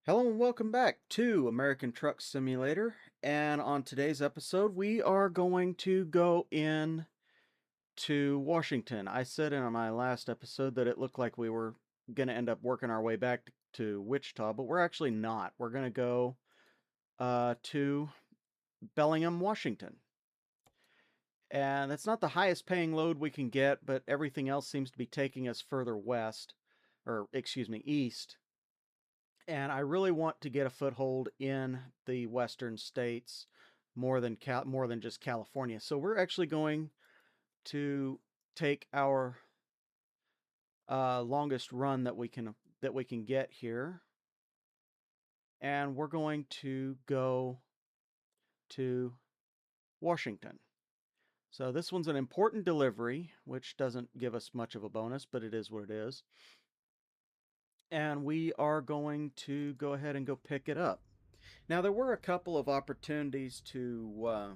Hello and welcome back to American Truck Simulator. And on today's episode, we are going to go in to Washington. I said in my last episode that it looked like we were going to end up working our way back to Wichita, but we're actually not. We're going to go to Bellingham, Washington. And that's not the highest paying load we can get, but everything else seems to be taking us further west, or excuse me, east. And I really want to get a foothold in the western states more than just California. So we're actually going to take our longest run that we can get here, and we're going to go to Washington. So this one's an important delivery, which doesn't give us much of a bonus, but it is what it is. And we are going to go ahead and go pick it up. Now, there were a couple of opportunities to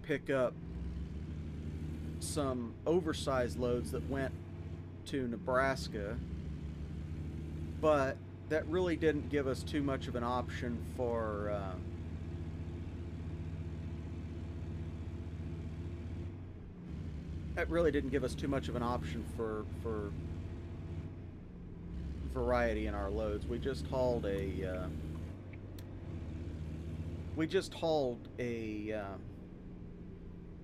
pick up some oversized loads that went to Nebraska, but that really didn't give us too much of an option for that really didn't give us too much of an option for variety in our loads. We just hauled a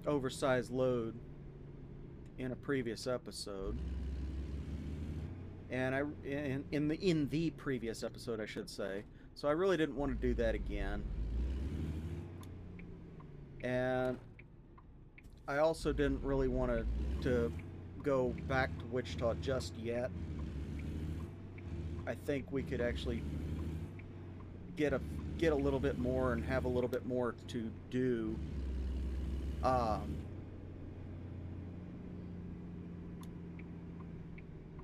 oversized load in a previous episode, and in the previous episode, I should say. So I really didn't want to do that again, and I also didn't really want to go back to Wichita just yet. I think we could actually get a get a little bit more and have a little bit more to do. Um,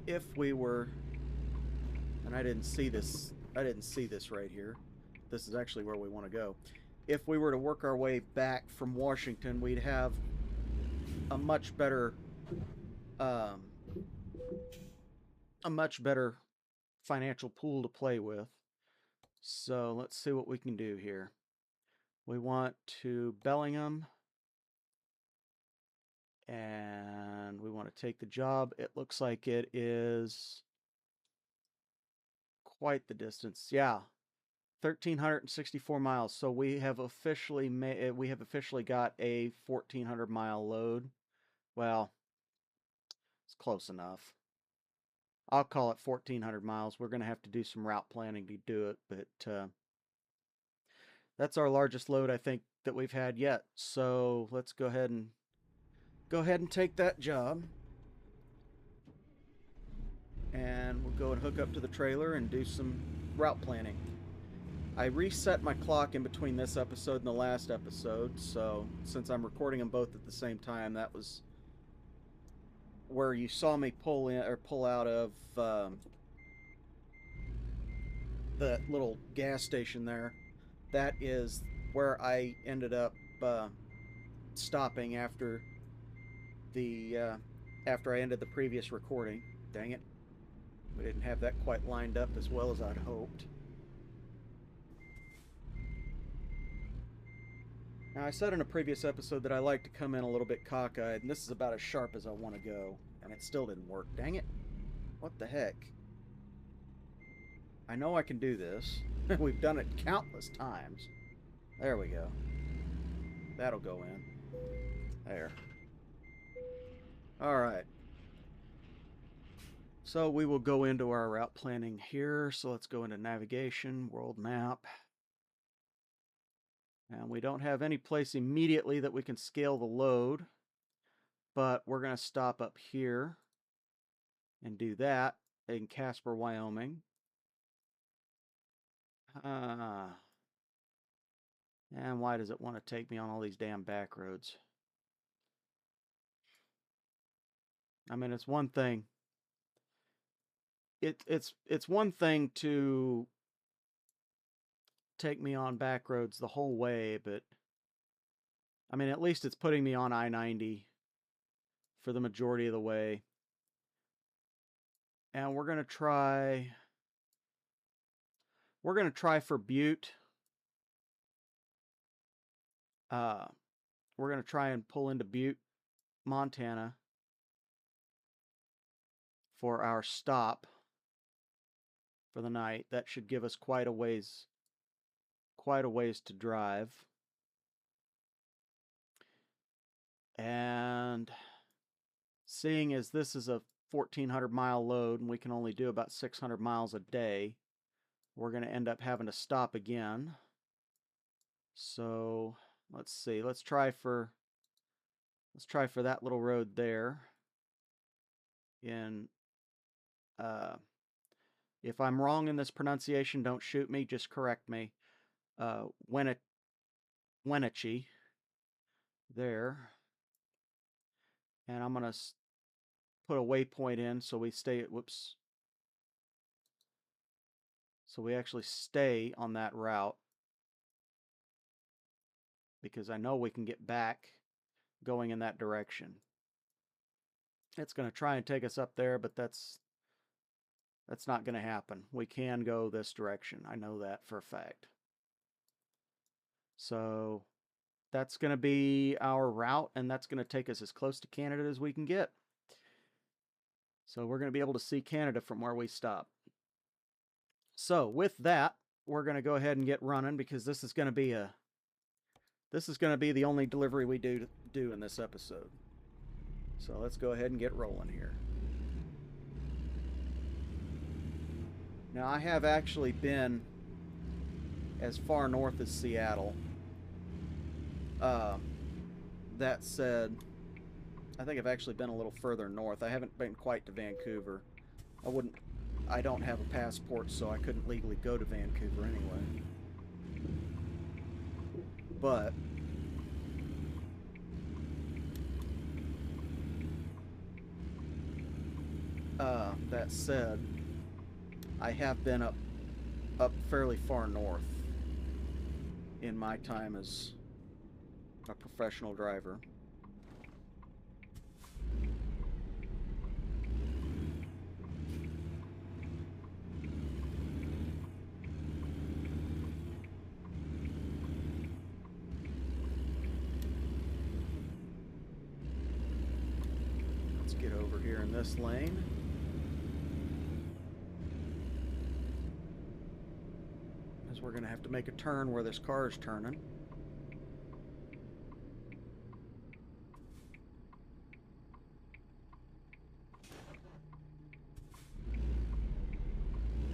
if we were, and I didn't see this right here. This is actually where we want to go. If we were to work our way back from Washington, we'd have a much better, um, a much better financial pool to play with. So let's see what we can do here. We want to Bellingham, and we want to take the job. It looks like it is quite the distance. Yeah, 1,364 miles. So we have officially got a 1,400-mile load. Well, it's close enough. I'll call it 1,400 miles. We're going to have to do some route planning to do it, but that's our largest load I think that we've had yet. So let's go ahead and take that job, and we'll go and hook up to the trailer and do some route planning. I reset my clock in between this episode and the last episode, so since I'm recording them both at the same time, that was where you saw me pull in or pull out of the little gas station there. That is where I ended up stopping the after I ended the previous recording. Dang it, we didn't have that quite lined up as well as I'd hoped. Now, I said in a previous episode that I like to come in a little bit cockeyed, and this is about as sharp as I want to go, and it still didn't work. Dang it. What the heck? I know I can do this. We've done it countless times. There we go. That'll go in. There. Alright. So we will go into our route planning here. So let's go into navigation, world map. And we don't have any place immediately that we can scale the load, but we're going to stop up here and do that in Casper, Wyoming. And why does it want to take me on all these damn back roads? I mean, it's one thing. It's one thing to take me on back roads the whole way, but I mean, at least it's putting me on I-90 for the majority of the way. And we're gonna try for Butte. We're gonna try and pull into Butte, Montana for our stop for the night. That should give us quite a ways to drive. And seeing as this is a 1,400-mile load and we can only do about 600 miles a day, we're going to end up having to stop again. So let's see. Let's try for that little road there. If I'm wrong in this pronunciation, don't shoot me. Just correct me. Wenatchee. There. And I'm going to put a waypoint in so we stay at, whoops. So we actually stay on that route, because I know we can get back going in that direction. It's going to try and take us up there, but that's not going to happen. We can go this direction. I know that for a fact. So that's going to be our route, and that's going to take us as close to Canada as we can get. So we're going to be able to see Canada from where we stop. So with that, we're going to go ahead and get running, because this is going to be the only delivery we do in this episode. So let's go ahead and get rolling here. Now, I have actually been as far north as Seattle. That said, I think I've actually been a little further north. I haven't been quite to Vancouver. I don't have a passport, so I couldn't legally go to Vancouver anyway. But that said, I have been up fairly far north in my time as a professional driver. Let's get over here in this lane. As we're going to have to make a turn where this car is turning.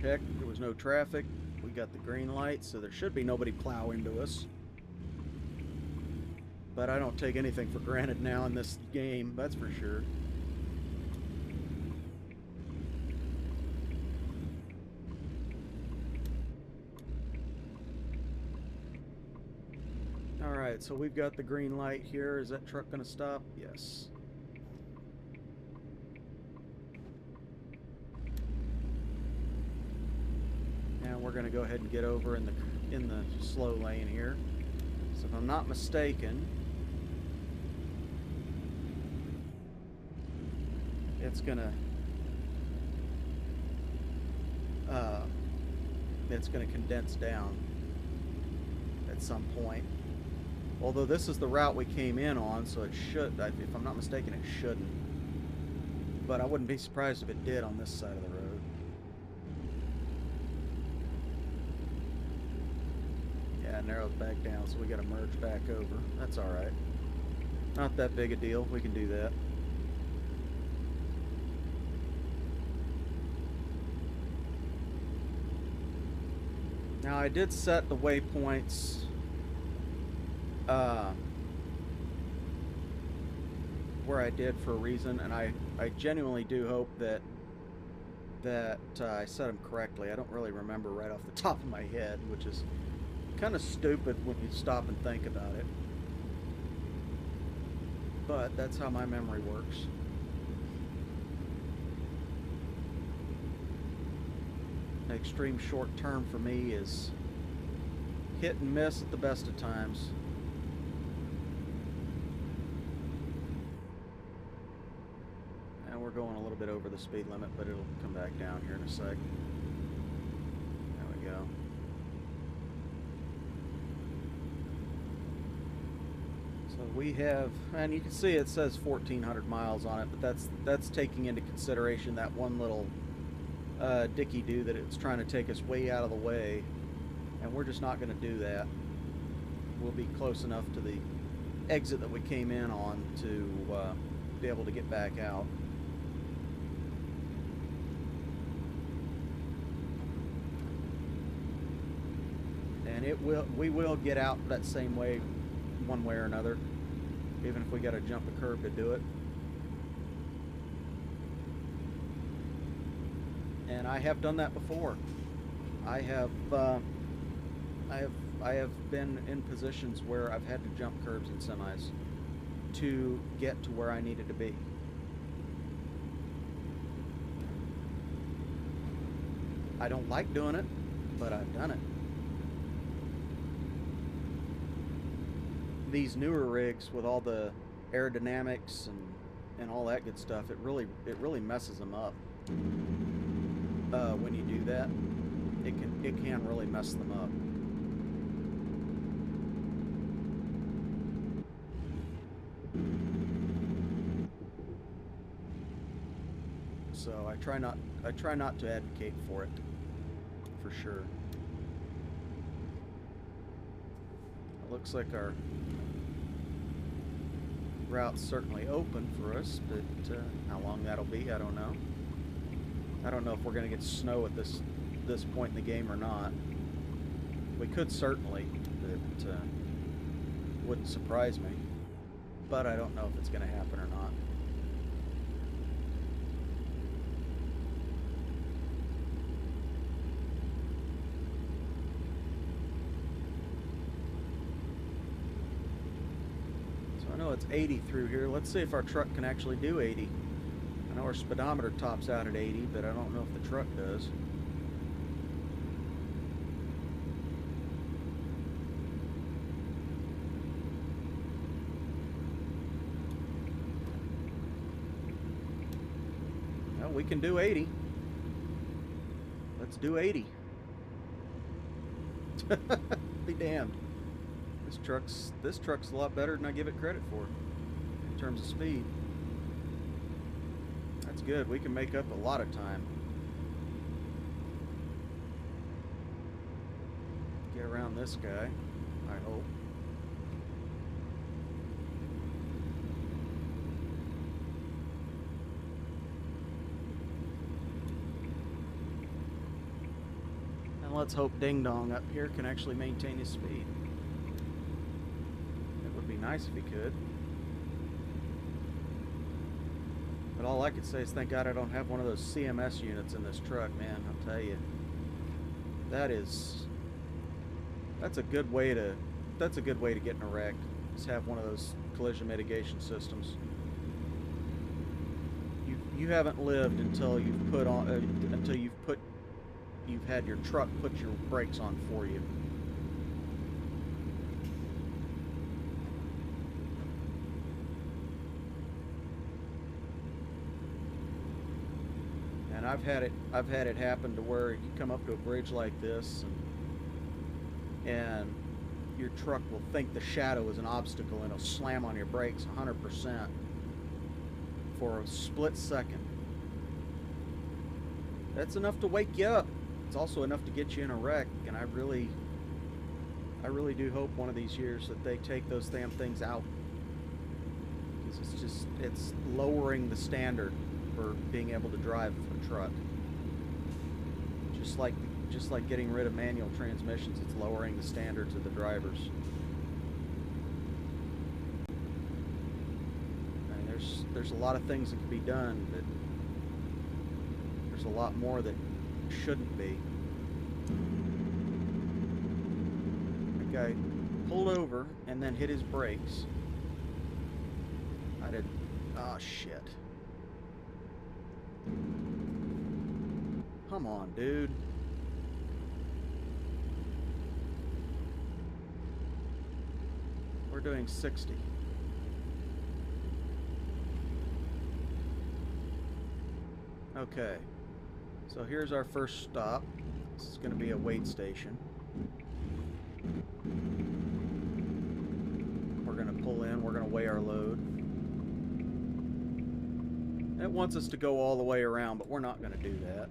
Heck, there was no traffic. We got the green light, so there should be nobody plow into us. But I don't take anything for granted now in this game, that's for sure. Alright, so we've got the green light here. Is that truck going to stop? Yes. Now we're going to go ahead and get over in the slow lane here. So if I'm not mistaken, it's going to condense down at some point. Although this is the route we came in on, so it should, if I'm not mistaken, it shouldn't. But I wouldn't be surprised if it did on this side of the road. Yeah, it narrows back down, so we got to merge back over. That's alright. Not that big a deal. We can do that. Now, I did set the waypoints where I did for a reason, and I genuinely do hope that I set them correctly. I don't really remember right off the top of my head, which is kind of stupid when you stop and think about it. But that's how my memory works. An extreme short term for me is hit and miss at the best of times. And we're going a little little bit over the speed limit, but it'll come back down here in a sec. There we go. So we have, and you can see it says 1,400 miles on it, but that's taking into consideration that one little dicky-do that it's trying to take us way out of the way, and we're just not going to do that. We'll be close enough to the exit that we came in on to be able to get back out. And we will get out that same way one way or another, even if we got to jump a curb to do it. And I have done that before. I have been in positions where I've had to jump curbs in semis to get to where I needed to be. I don't like doing it, but I've done it. These newer rigs with all the aerodynamics and all that good stuff, it really messes them up. When you do that, it can really mess them up. So I try not to advocate for it, for sure. It looks like our route's certainly open for us, but how long that'll be, I don't know. I don't know if we're going to get snow at this point in the game or not. We could certainly, but wouldn't surprise me. But I don't know if it's going to happen or not. So I know it's 80 through here. Let's see if our truck can actually do 80. I know our speedometer tops out at 80, but I don't know if the truck does. Well, we can do 80. Let's do 80. Be damned. This truck's a lot better than I give it credit for in terms of speed. That's good. We can make up a lot of time. Get around this guy, I hope. And let's hope Ding Dong up here can actually maintain his speed. It would be nice if he could. But all I could say is thank God I don't have one of those CMS units in this truck, man. I'll tell you. That's a good way to get in a wreck. Is have one of those collision mitigation systems. You haven't lived until you've had your truck put your brakes on for you. And I've had it happen to where you come up to a bridge like this and your truck will think the shadow is an obstacle and it'll slam on your brakes 100% for a split second. That's enough to wake you up. It's also enough to get you in a wreck, and I really do hope one of these years that they take those damn things out, because it's lowering the standard for being able to drive a truck. Just like getting rid of manual transmissions, it's lowering the standards of the drivers. I mean, there's a lot of things that can be done, but there's a lot more that shouldn't be. That guy pulled over and then hit his brakes. I did. Oh shit. Come on, dude. We're doing 60. Okay, so here's our first stop. This is going to be a weight station. We're going to pull in, we're going to weigh our load. It wants us to go all the way around, but we're not going to do that.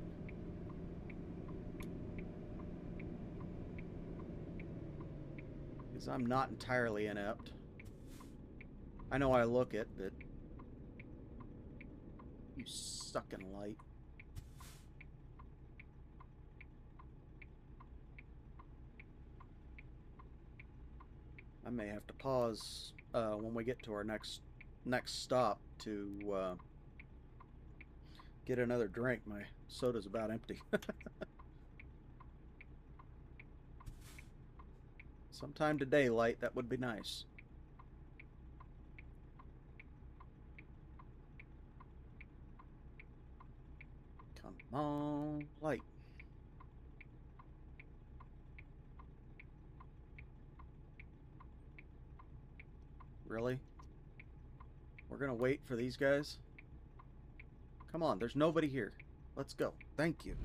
Because I'm not entirely inept. I know I look it, but... You sucking light. I may have to pause when we get to our next stop to get another drink. My soda's about empty. Sometime today, light, that would be nice. Come on, light. Really? We're gonna wait for these guys? Come on, there's nobody here. Let's go. Thank you.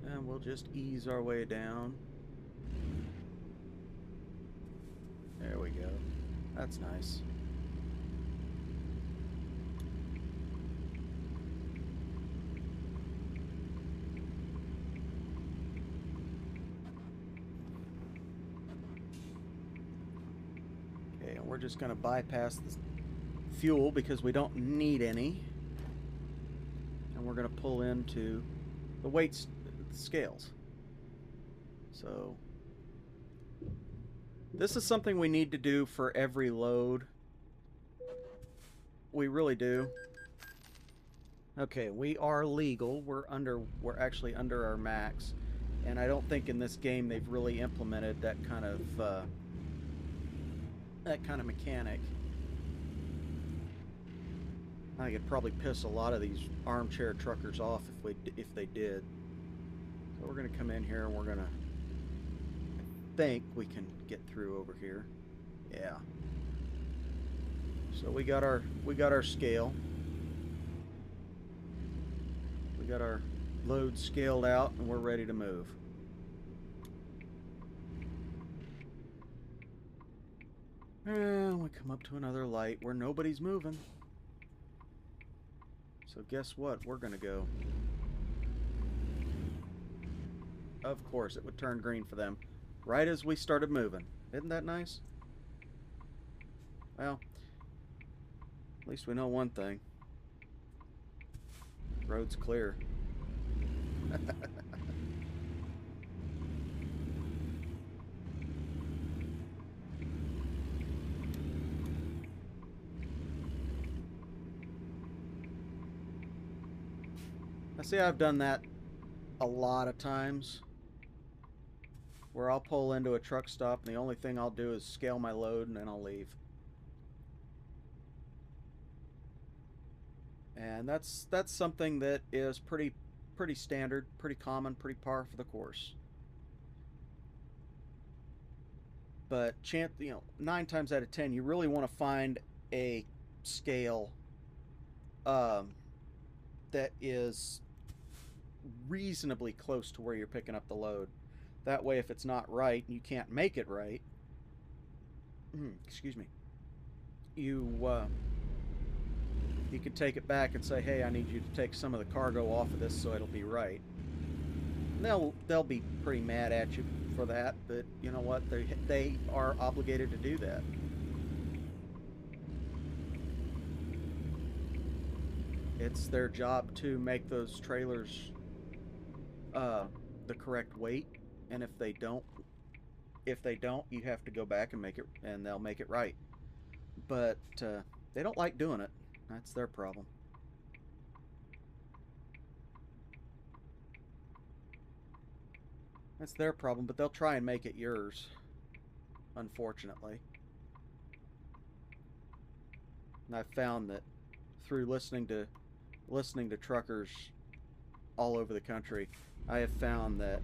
And we'll just ease our way down. There we go. That's nice. Okay, and we're just going to bypass the fuel because we don't need any. And we're going to pull into the weight scales. So this is something we need to do for every load. We really do. Okay, we are legal. We're actually under our max. And I don't think in this game they've really implemented that kind of mechanic. I think it'd probably piss a lot of these armchair truckers off if they did. So we're gonna come in here and we're gonna think we can get through over here. Yeah. So we got our scale. We got our load scaled out and we're ready to move. And we come up to another light where nobody's moving. So guess what? We're gonna go. Of course, it would turn green for them right as we started moving. Isn't that nice? Well, at least we know one thing. Road's clear. I see I've done that a lot of times, where I'll pull into a truck stop and the only thing I'll do is scale my load and then I'll leave. And that's something that is pretty standard, pretty common, pretty par for the course. But 9 times out of 10, you really want to find a scale that is reasonably close to where you're picking up the load. That way, if it's not right and you can't make it right, excuse me, you can take it back and say, hey, I need you to take some of the cargo off of this so it'll be right. And they'll be pretty mad at you for that, but you know what? They are obligated to do that. It's their job to make those trailers the correct weight, and if they don't, you have to go back and make it, and they'll make it right. But they don't like doing it. That's their problem. That's their problem, but they'll try and make it yours, unfortunately. And I've found that through listening to truckers all over the country, I have found that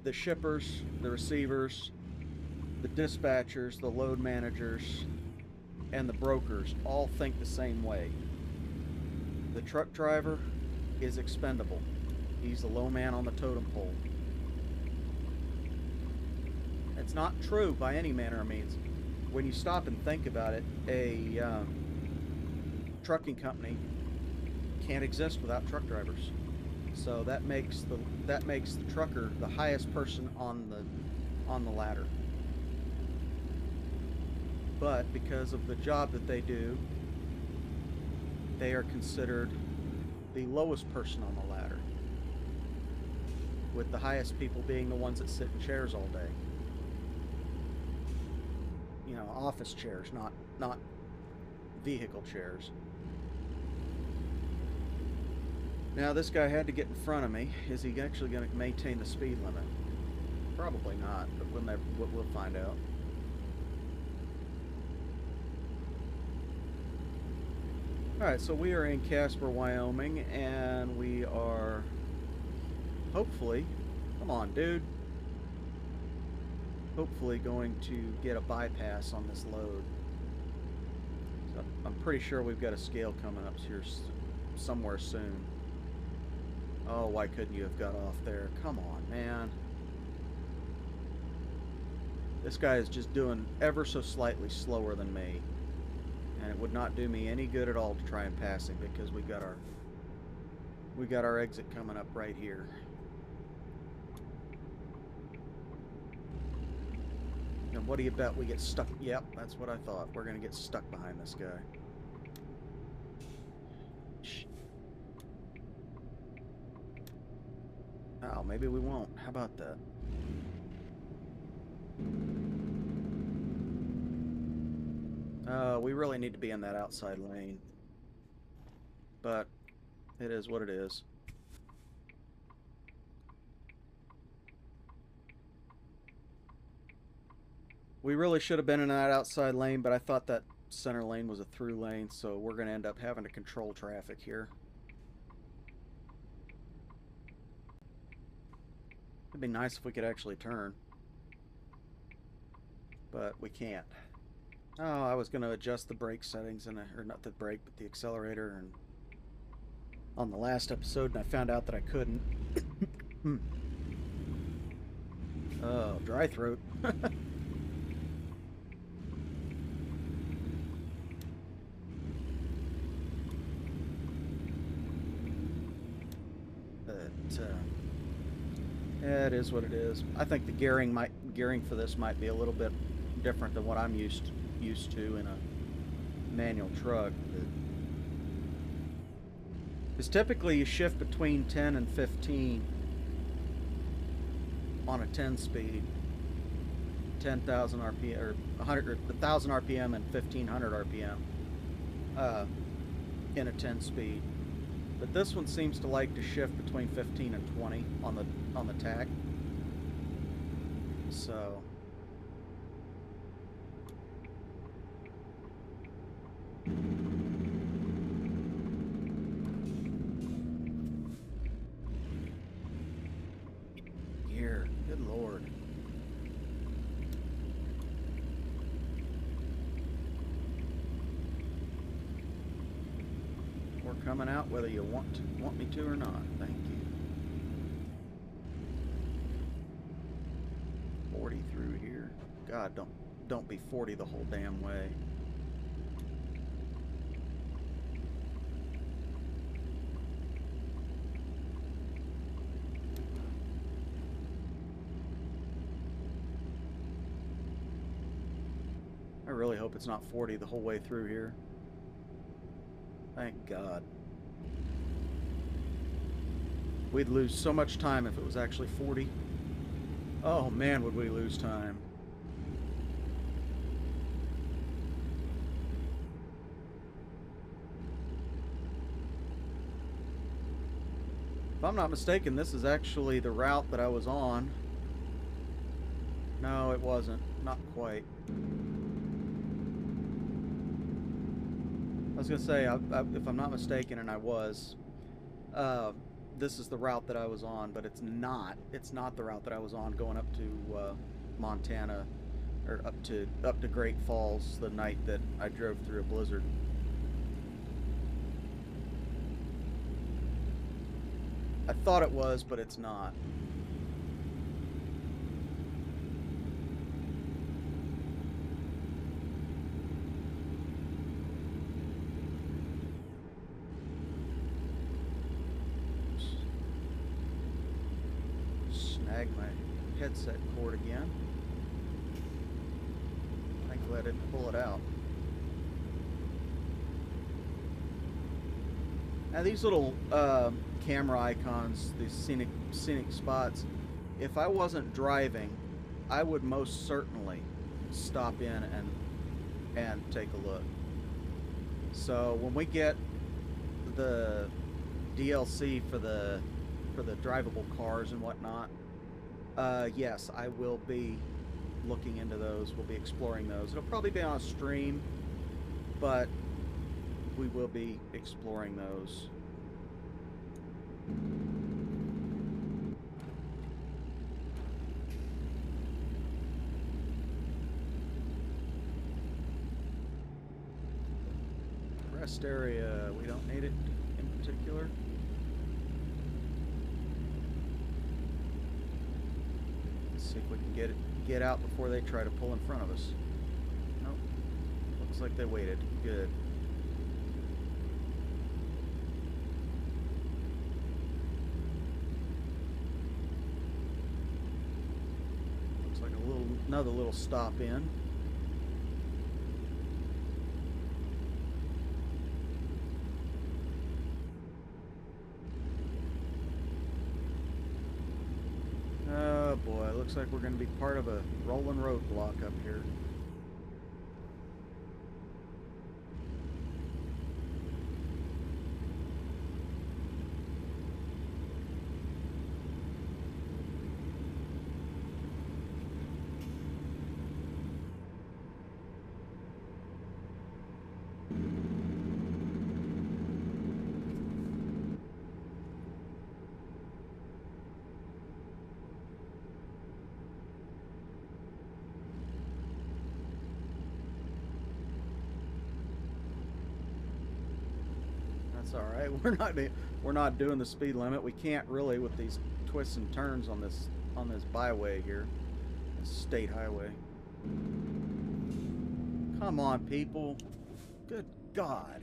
the shippers, the receivers, the dispatchers, the load managers, and the brokers all think the same way. The truck driver is expendable. He's the low man on the totem pole. It's not true by any manner of means. When you stop and think about it, a trucking company can't exist without truck drivers. So that makes the trucker the highest person on the ladder. But because of the job that they do, they are considered the lowest person on the ladder, with the highest people being the ones that sit in chairs all day. You know, office chairs, not vehicle chairs. Now this guy had to get in front of me. Is he actually going to maintain the speed limit? Probably not, but we'll find out. Alright, so we are in Casper, Wyoming, and we are hopefully, come on dude, hopefully going to get a bypass on this load. So I'm pretty sure we've got a scale coming up here somewhere soon. Oh, why couldn't you have got off there? Come on, man. This guy is just doing ever so slightly slower than me. And it would not do me any good at all to try and pass him, because we got our exit coming up right here. And what do you bet we get stuck? Yep, that's what I thought. We're gonna get stuck behind this guy. Oh, maybe we won't. How about that? We really need to be in that outside lane. But it is what it is. We really should have been in that outside lane, but I thought that center lane was a through lane, so we're going to end up having to control traffic here. It'd be nice if we could actually turn. But we can't. Oh, I was going to adjust the brake settings, or not the brake, but the accelerator, and on the last episode, and I found out that I couldn't. Oh, dry throat. Yeah, it is what it is. I think the gearing for this might be a little bit different than what I'm used to in a manual truck. Because typically you shift between 10 and 15 on a 10 speed, 10,000 RPM or 1,000 RPM and 1,500 RPM in a 10 speed. But this one seems to like to shift between 15 and 20 on the tack. So here, good Lord. We're coming out whether you want me to or not. Thank you. 40 through here. God, don't be 40 the whole damn way. I really hope it's not 40 the whole way through here. Thank God. We'd lose so much time if it was actually 40. Oh man, would we lose time. If I'm not mistaken, this is actually the route that I was on. No, it wasn't. Not quite. was gonna say, if I'm not mistaken, and I was, uh, this is the route that I was on, but it's not. It's not the route that I was on going up to Montana, or up to Great Falls the night that I drove through a blizzard. I thought it was, but it's not. Snag my headset cord again. Thankfully I didn't pull it out. Now these little camera icons, these scenic spots, if I wasn't driving, I would most certainly stop in and take a look. So when we get the DLC for the drivable cars and whatnot, yes, I will be looking into those. We'll be exploring those. It'll probably be on a stream, but we will be exploring those. Rest area, we don't need it in particular. Let's see if we can get out before they try to pull in front of us. Nope. Looks like they waited. Good. Looks like another little stop in. Oh boy, it looks like we're going to be part of a rolling roadblock up here. That's all right. We're not doing the speed limit. We can't really with these twists and turns on this byway here, this state highway. Come on, people. Good God.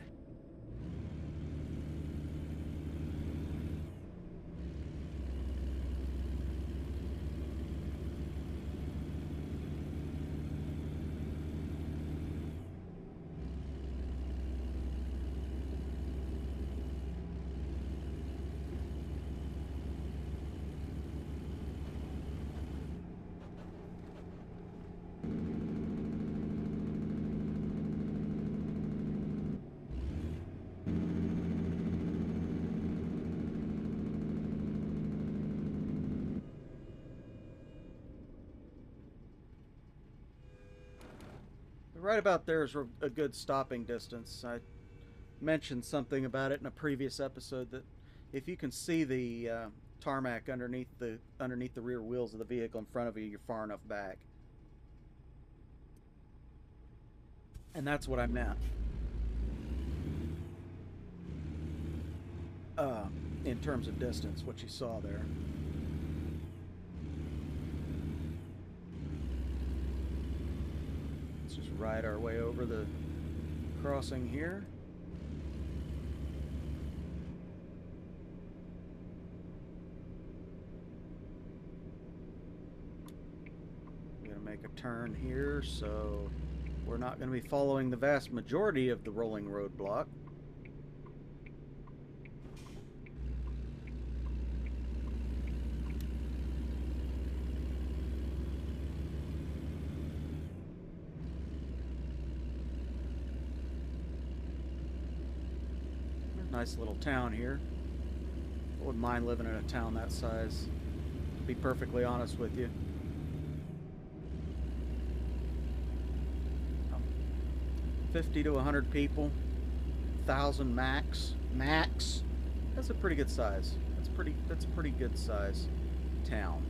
Right about there is a good stopping distance. I mentioned something about it in a previous episode that if you can see the tarmac underneath the rear wheels of the vehicle in front of you, you're far enough back. And that's what I meant. In terms of distance, what you saw there. Let's just ride our way over the crossing here. We're going to make a turn here, so we're not going to be following the vast majority of the rolling roadblock. Nice little town here. I wouldn't mind living in a town that size, to be perfectly honest with you. 50 to 100 people. 1,000 max. Max. That's a pretty good size. That's a pretty good size town.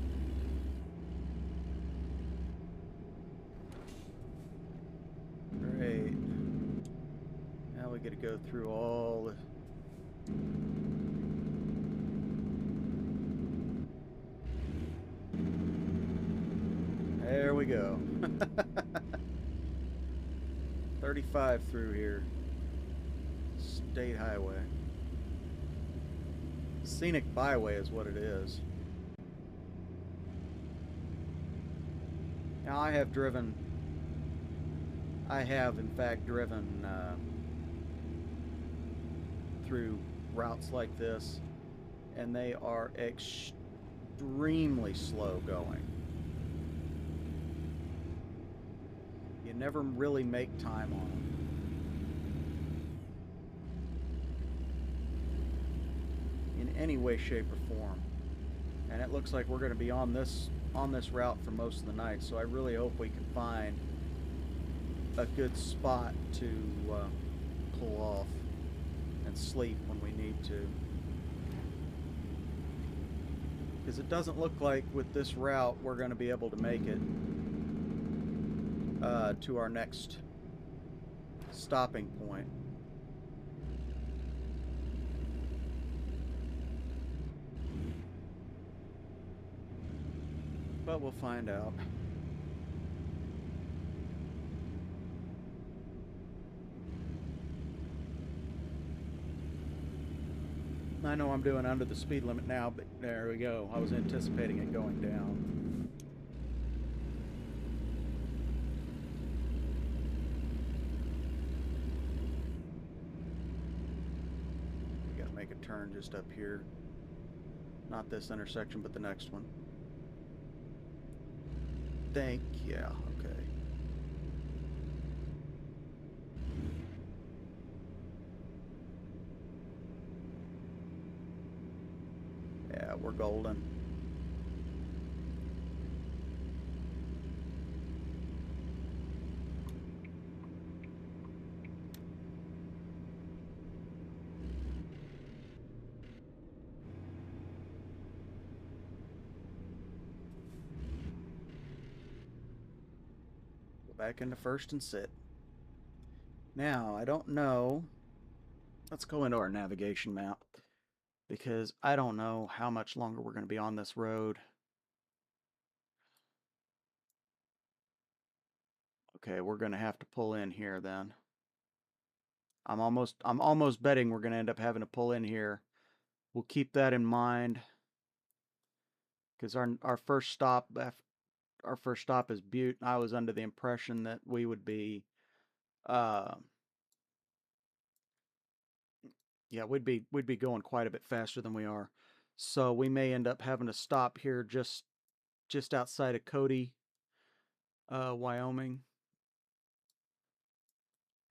Great. Now we get to go through all the... There we go. 35 through here. State highway. Scenic byway is what it is. Now I have in fact driven through routes like this, and they are extremely slow going. You never really make time on them. In any way, shape, or form. And it looks like we're going to be on this route for most of the night, so I really hope we can find a good spot to pull off and sleep when we need to. Because it doesn't look like with this route we're going to be able to make it to our next stopping point. But we'll find out. I know I'm doing under the speed limit now, but there we go. I was anticipating it going down. We gotta make a turn just up here. Not this intersection, but the next one. Yeah, okay. Yeah, we're golden. Back into first and sit. Now, I don't know. Let's go into our navigation map, because I don't know how much longer we're going to be on this road. Okay, we're going to have to pull in here then. I'm almost betting we're going to end up having to pull in here. We'll keep that in mind, because our first stop is Butte. I was under the impression that we would be yeah, we'd be going quite a bit faster than we are. So we may end up having to stop here just outside of Cody, Wyoming,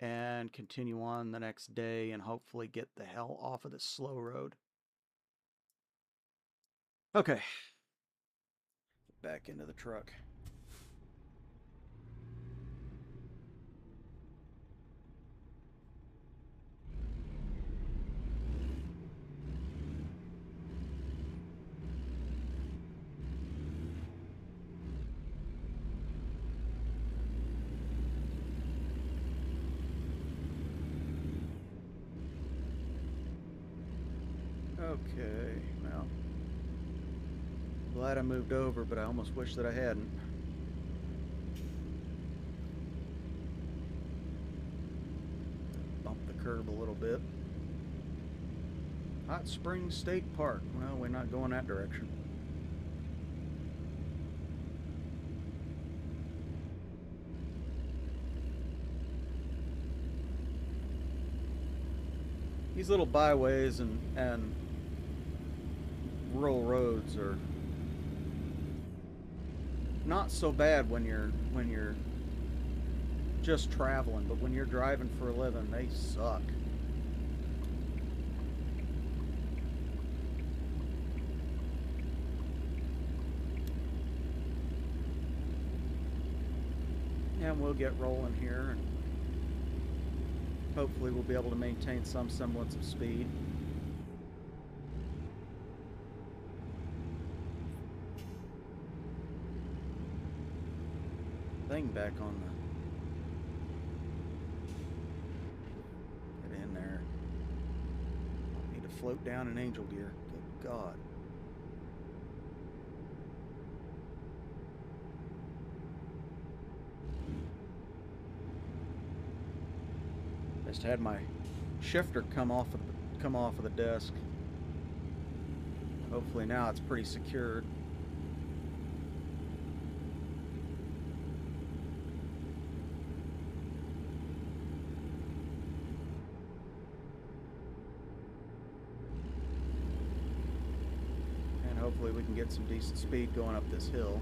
and continue on the next day and hopefully get the hell off of this slow road. Okay. Back into the truck. Okay, well, glad I moved over, but I almost wish that I hadn't. Bump the curb a little bit. Hot Springs State Park. Well, we're not going that direction. These little byways and rural roads are not so bad when you're just traveling, but when you're driving for a living, they suck. And we'll get rolling here. Hopefully we'll be able to maintain some semblance of speed. Thing back on the... Get in there. Need to float down in angel gear. Good God. Just had my shifter come off of the desk. Hopefully now it's pretty secured. And hopefully we can get some decent speed going up this hill.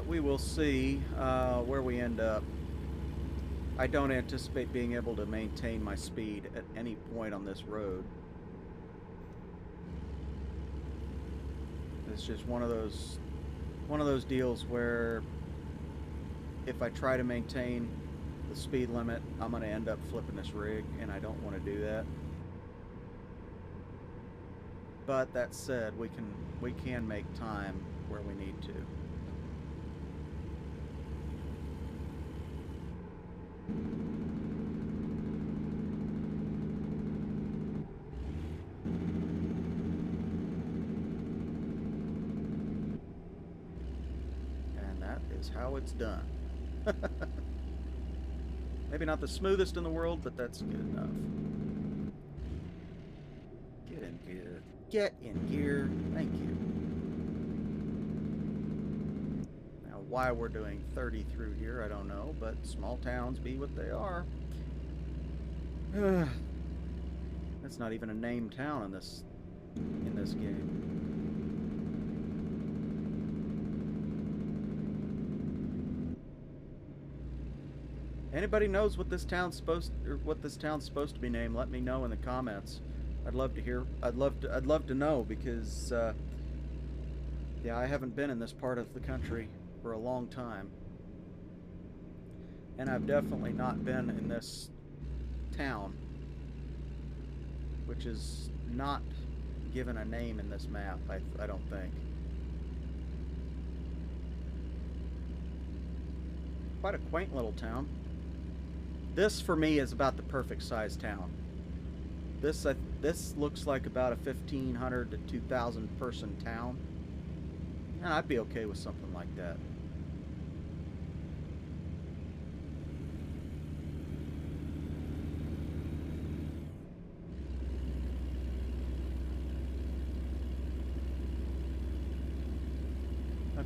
We will see where we end up. I don't anticipate being able to maintain my speed at any point on this road. It's just one of those deals where if I try to maintain the speed limit, I'm going to end up flipping this rig, and I don't want to do that. But that said, we can make time where we need to. And that is how it's done. Maybe not the smoothest in the world, but that's good enough. Get in gear. Get in gear. Thank you. Now, why we're doing 30 through here, I don't know, but small towns be what they are. That's not even a named town in this game. Anybody knows what this town's supposed to be named? Let me know in the comments. I'd love to hear. I'd love to know, because yeah, I haven't been in this part of the country for a long time, and I've definitely not been in this town, which is not given a name in this map. I don't think. Quite a quaint little town. This, for me, is about the perfect size town. This looks like about a 1,500 to 2,000 person town. And I'd be okay with something like that.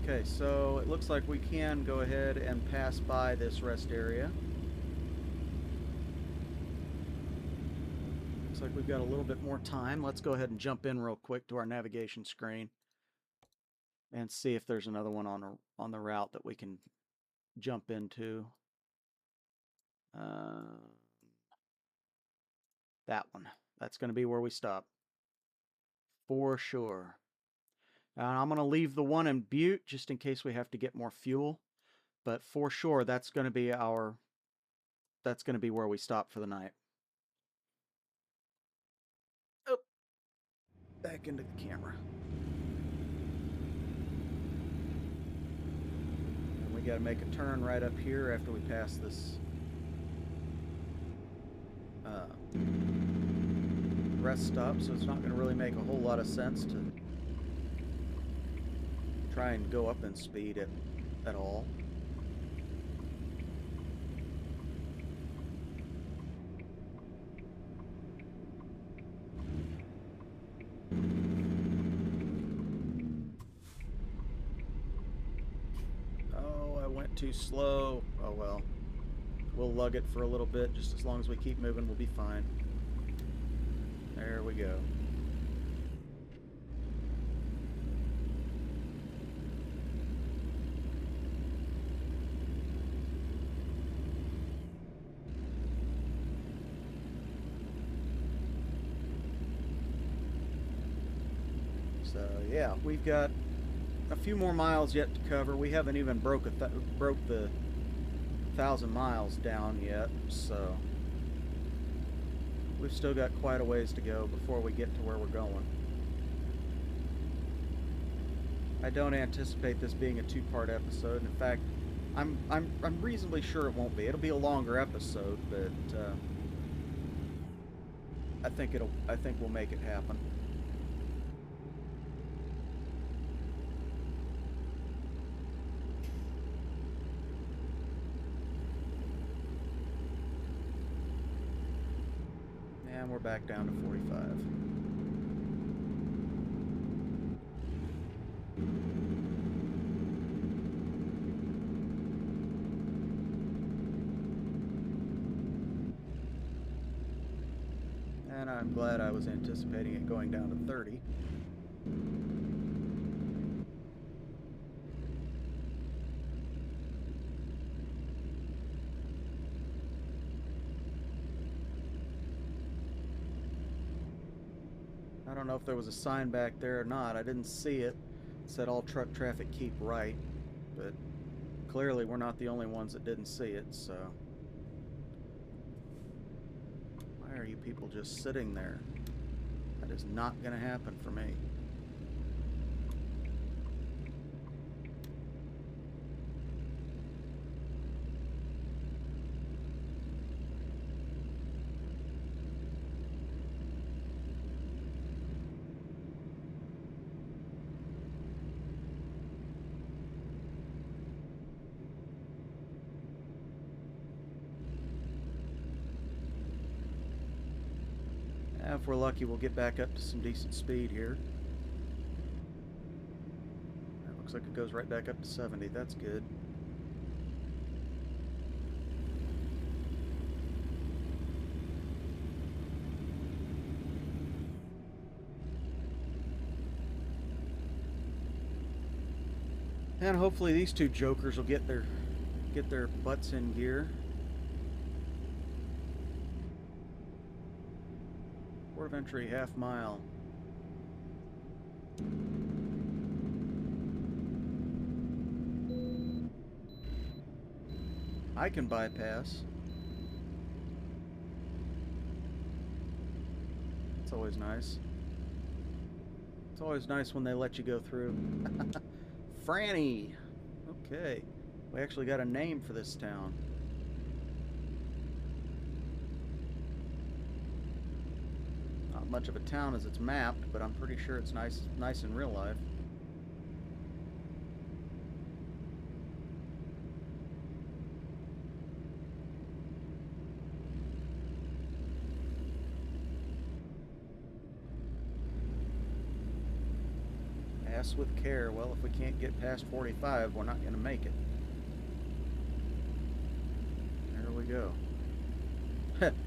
Okay, so it looks like we can go ahead and pass by this rest area. Looks like we've got a little bit more time. Let's go ahead and jump in real quick to our navigation screen and see if there's another one on the route that we can jump into. That one. That's going to be where we stop. For sure. And I'm going to leave the one in Butte just in case we have to get more fuel. But for sure, that's going to be where we stop for the night. Oh, back into the camera. And we got to make a turn right up here after we pass this rest stop, so it's not going to really make a whole lot of sense to try and go up in speed at all. Oh, I went too slow. Oh well. We'll lug it for a little bit. Just as long as we keep moving, we'll be fine. There we go. yeah, we've got a few more miles yet to cover. We haven't even broke the 1,000 miles down yet, so we've still got quite a ways to go before we get to where we're going. I don't anticipate this being a two-part episode. In fact, I'm reasonably sure it won't be. It'll be a longer episode, but I think we'll make it happen. And we're back down to 45. And I'm glad I was anticipating it going down to 30. I don't know if there was a sign back there or not. I didn't see it. It said all truck traffic keep right, but clearly we're not the only ones that didn't see it, so why are you people just sitting there? That is not going to happen for me. If we're lucky, we'll get back up to some decent speed here. That looks like it goes right back up to 70. That's good. And hopefully these two jokers will get their butts in gear. Port of entry, half mile. I can bypass. It's always nice. It's always nice when they let you go through. Franny. Okay. We actually got a name for this town. Not much of a town as it's mapped, but I'm pretty sure it's nice in real life. Pass with care. Well, if we can't get past 45, we're not going to make it. There we go.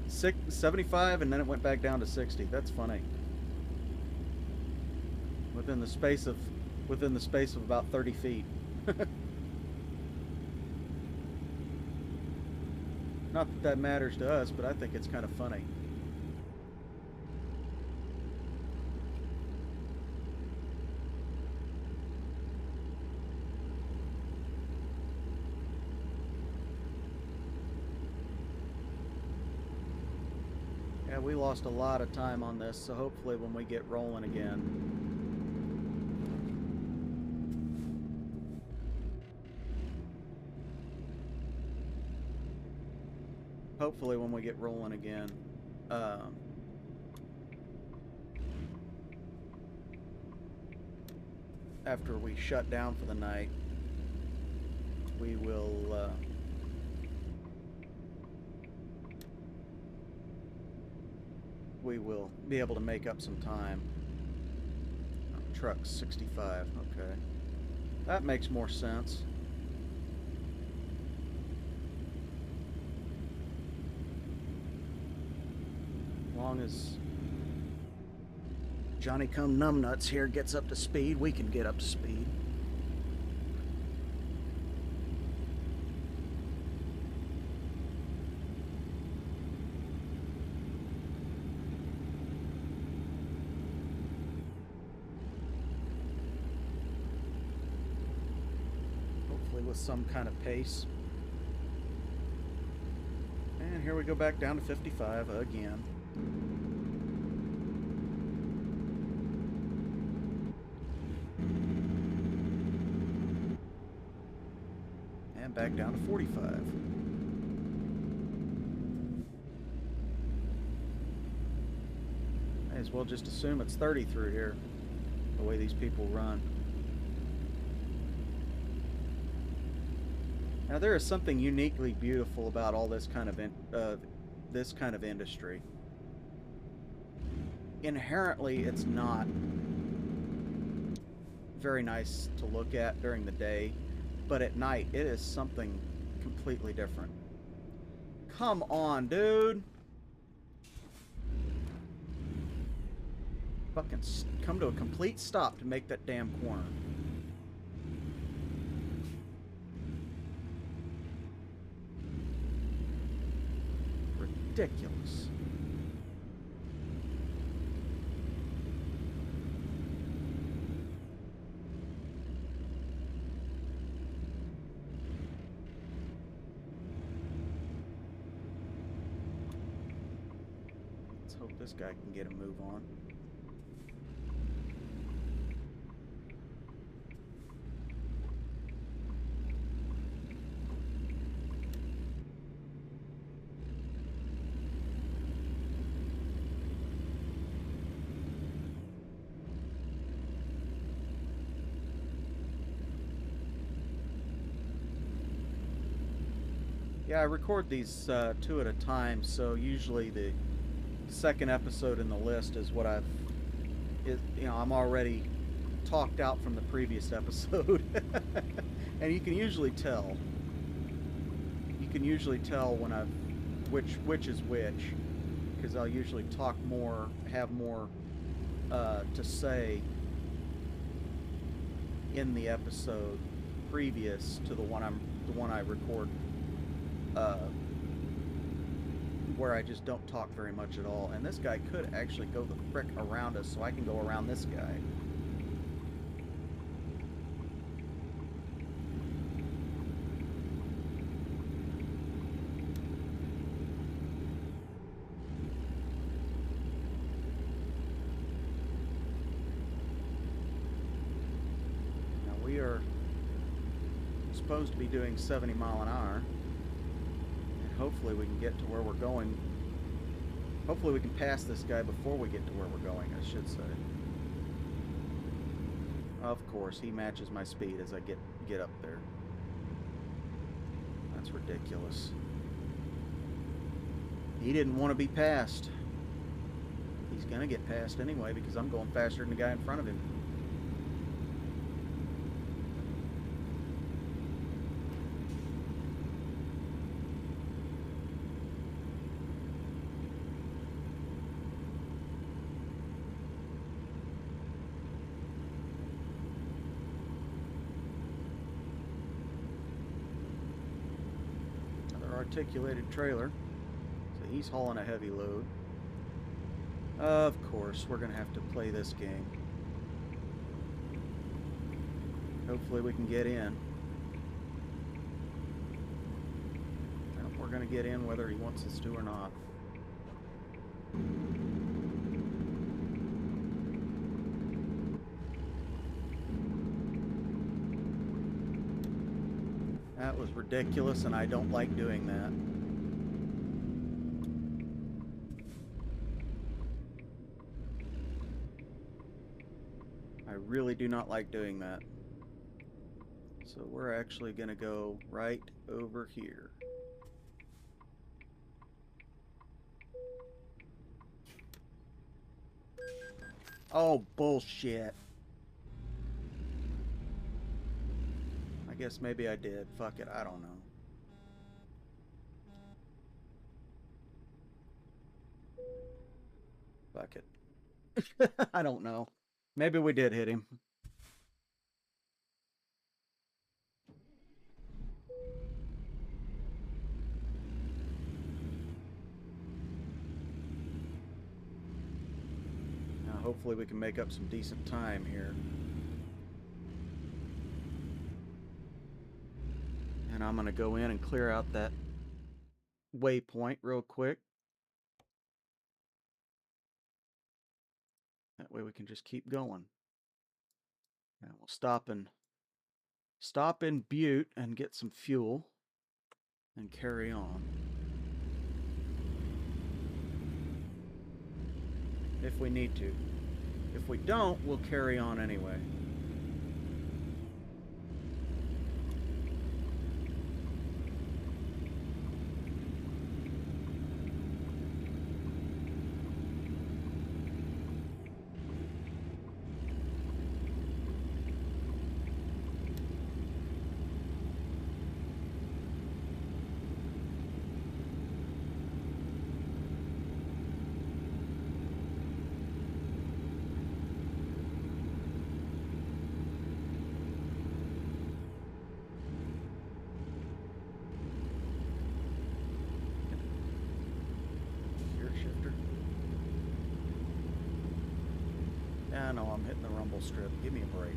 75, and then it went back down to 60. That's funny. Within the space of about 30 feet. Not that that matters to us, but I think it's kind of funny. Yeah, we lost a lot of time on this, so hopefully when we get rolling again. Hopefully when we get rolling again. After we shut down for the night, we will be able to make up some time. Oh, truck 65, okay. That makes more sense. As long as Johnny Come Numbnuts here gets up to speed, we can get up to speed. with some kind of pace. And here we go back down to 55 again. And back down to 45. May as well just assume it's 30 through here, the way these people run. Now there is something uniquely beautiful about all this kind of industry. Inherently, it's not very nice to look at during the day, but at night it is something completely different. Come on, dude. Fucking come to a complete stop to make that damn corner. Ridiculous. Let's hope this guy can get a move on. Yeah, I record these two at a time, so usually the second episode in the list is what I'm already talked out from the previous episode. And you can usually tell. You can usually tell when which is which, because I'll usually talk more, have more to say in the episode previous to the one I record. Where I just don't talk very much at all. And this guy could actually go the frick around us, so I can go around this guy. Now we are supposed to be doing 70 mile an hour. Hopefully we can get to where we're going. Hopefully we can pass this guy before we get to where we're going, I should say. Of course, he matches my speed as I get up there. That's ridiculous. He didn't want to be passed. He's gonna get passed anyway because I'm going faster than the guy in front of him. Articulated trailer, so he's hauling a heavy load. Of course, we're gonna have to play this game. Hopefully we can get in. We're gonna get in whether he wants us to or not. That was ridiculous, and I don't like doing that. I really do not like doing that. So we're actually going to go right over here. Oh, bullshit. I guess maybe I did. Fuck it, I don't know. Fuck it. I don't know. Maybe we did hit him. Now hopefully we can make up some decent time here. And I'm going to go in and clear out that waypoint real quick. That way we can just keep going. And we'll stop in Butte and get some fuel and carry on. If we need to. If we don't, we'll carry on anyway. I know I'm hitting the rumble strip. Give me a break.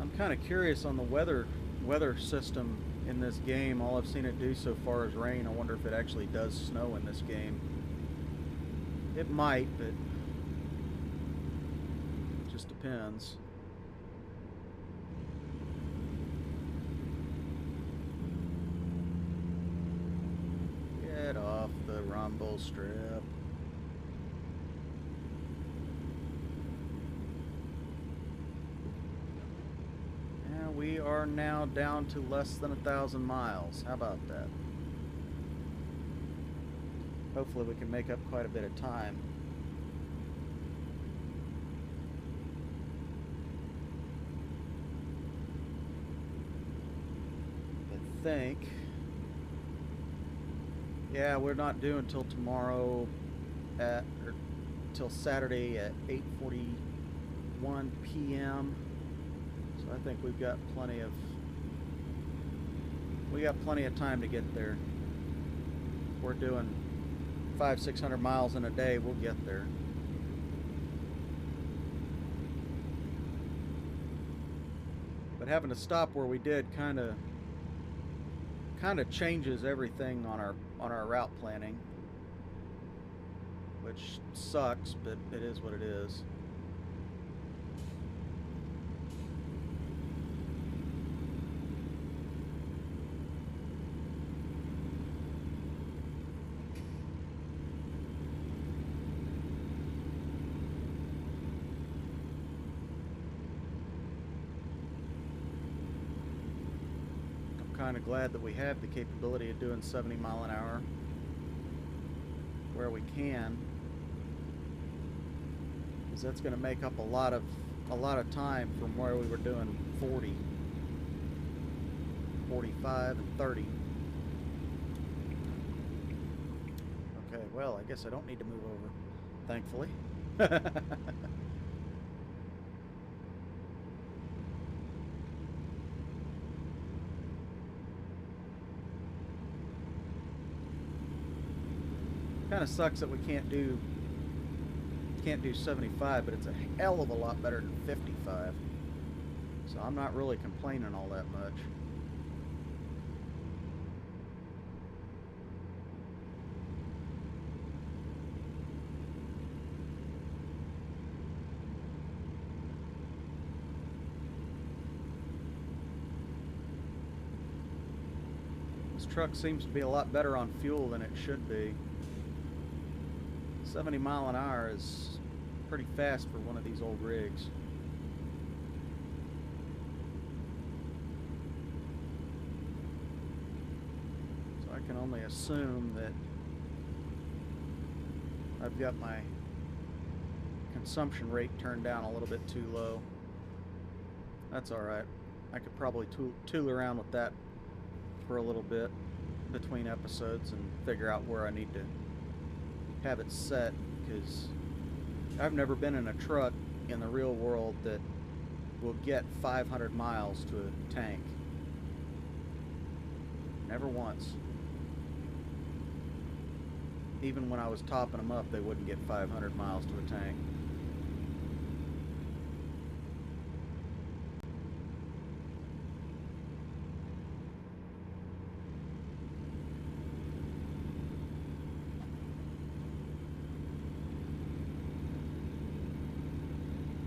I'm kind of curious on the weather system in this game. All I've seen it do so far is rain. I wonder if it actually does snow in this game. It might, but just depends. Get off the rumble strip. And we are now down to less than 1,000 miles. How about that? Hopefully we can make up quite a bit of time. Think, yeah, we're not due until tomorrow or till Saturday at 8:41 p.m. So I think we've got plenty of time to get there. If we're doing 500-600 miles in a day, we'll get there. But having to stop where we did kind of changes everything on our route planning, which sucks, but it is what it is. Kind of glad that we have the capability of doing 70 mile an hour where we can, because that's going to make up a lot of time from where we were doing 40, 45, and 30. Okay, well, I guess I don't need to move over, thankfully. Kind of sucks that we can't do 75, but it's a hell of a lot better than 55. So I'm not really complaining all that much. This truck seems to be a lot better on fuel than it should be. 70 mile an hour is pretty fast for one of these old rigs. So I can only assume that I've got my consumption rate turned down a little bit too low. That's alright. I could probably tool around with that for a little bit between episodes and figure out where I need to have it set, because I've never been in a truck in the real world that will get 500 miles to a tank. Never once. Even when I was topping them up, they wouldn't get 500 miles to a tank.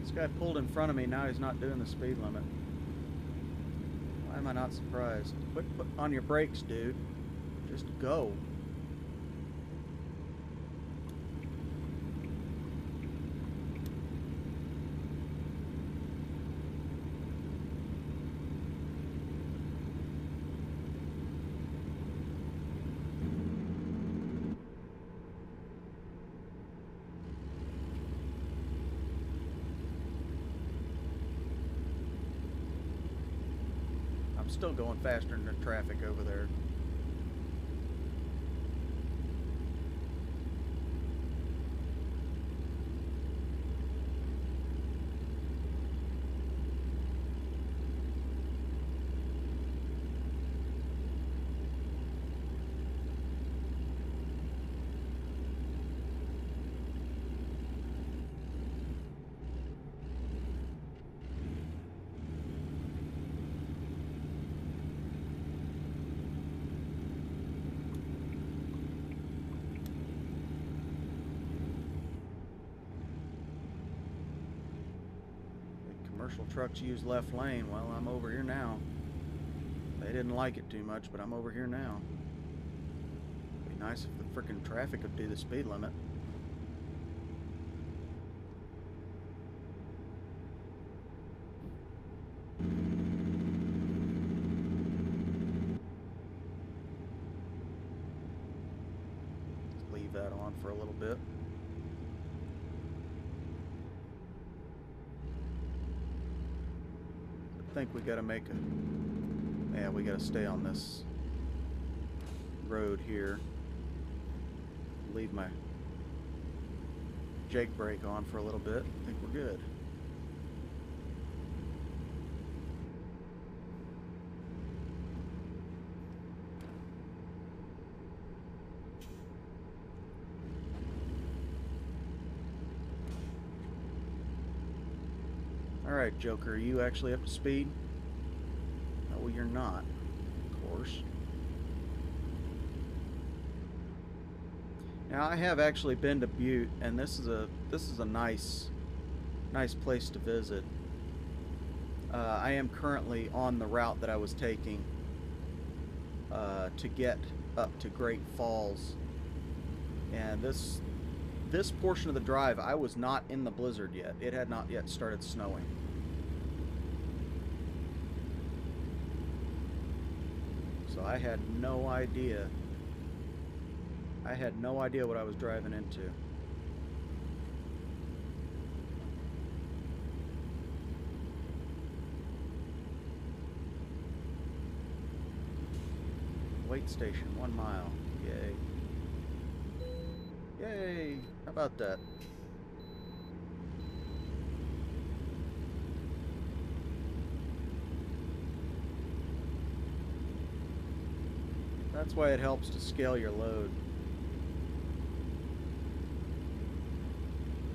This guy pulled in front of me, now he's not doing the speed limit. Why am I not surprised? Quit on your brakes, dude. Just go. I'm still going faster than the traffic over there. Commercial trucks use left lane. Well, I'm over here now. They didn't like it too much, but I'm over here now. It'd be nice if the frickin' traffic would do the speed limit. Let's leave that on for a little bit. I think we gotta make a... Yeah, we gotta stay on this road here. Leave my Jake brake on for a little bit. I think we're good. Alright, Joker, are you actually up to speed? No, you're not, of course. Now, I have actually been to Butte, and this is a nice place to visit. I am currently on the route that I was taking to get up to Great Falls, and this portion of the drive, I was not in the blizzard yet. It had not yet started snowing. So I had no idea. I had no idea what I was driving into. Wait station, 1 mile. Yay. Yay! How about that? That's why it helps to scale your load.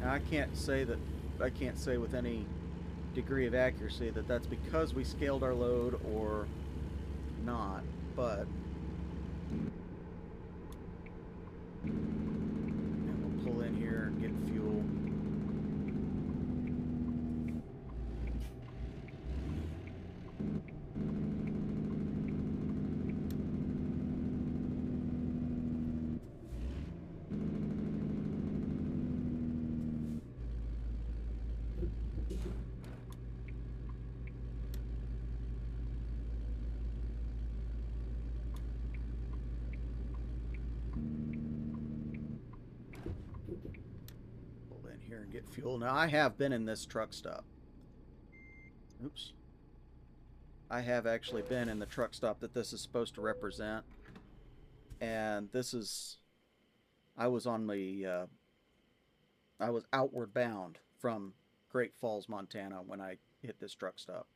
Now, I can't say with any degree of accuracy that that's because we scaled our load or not, but and we'll pull in here and get fuel. Here and get fuel. Now, I have been in this truck stop. Oops. I have actually been in the truck stop that this is supposed to represent. And this is... I was on the... I was outward bound from Great Falls, Montana when I hit this truck stop.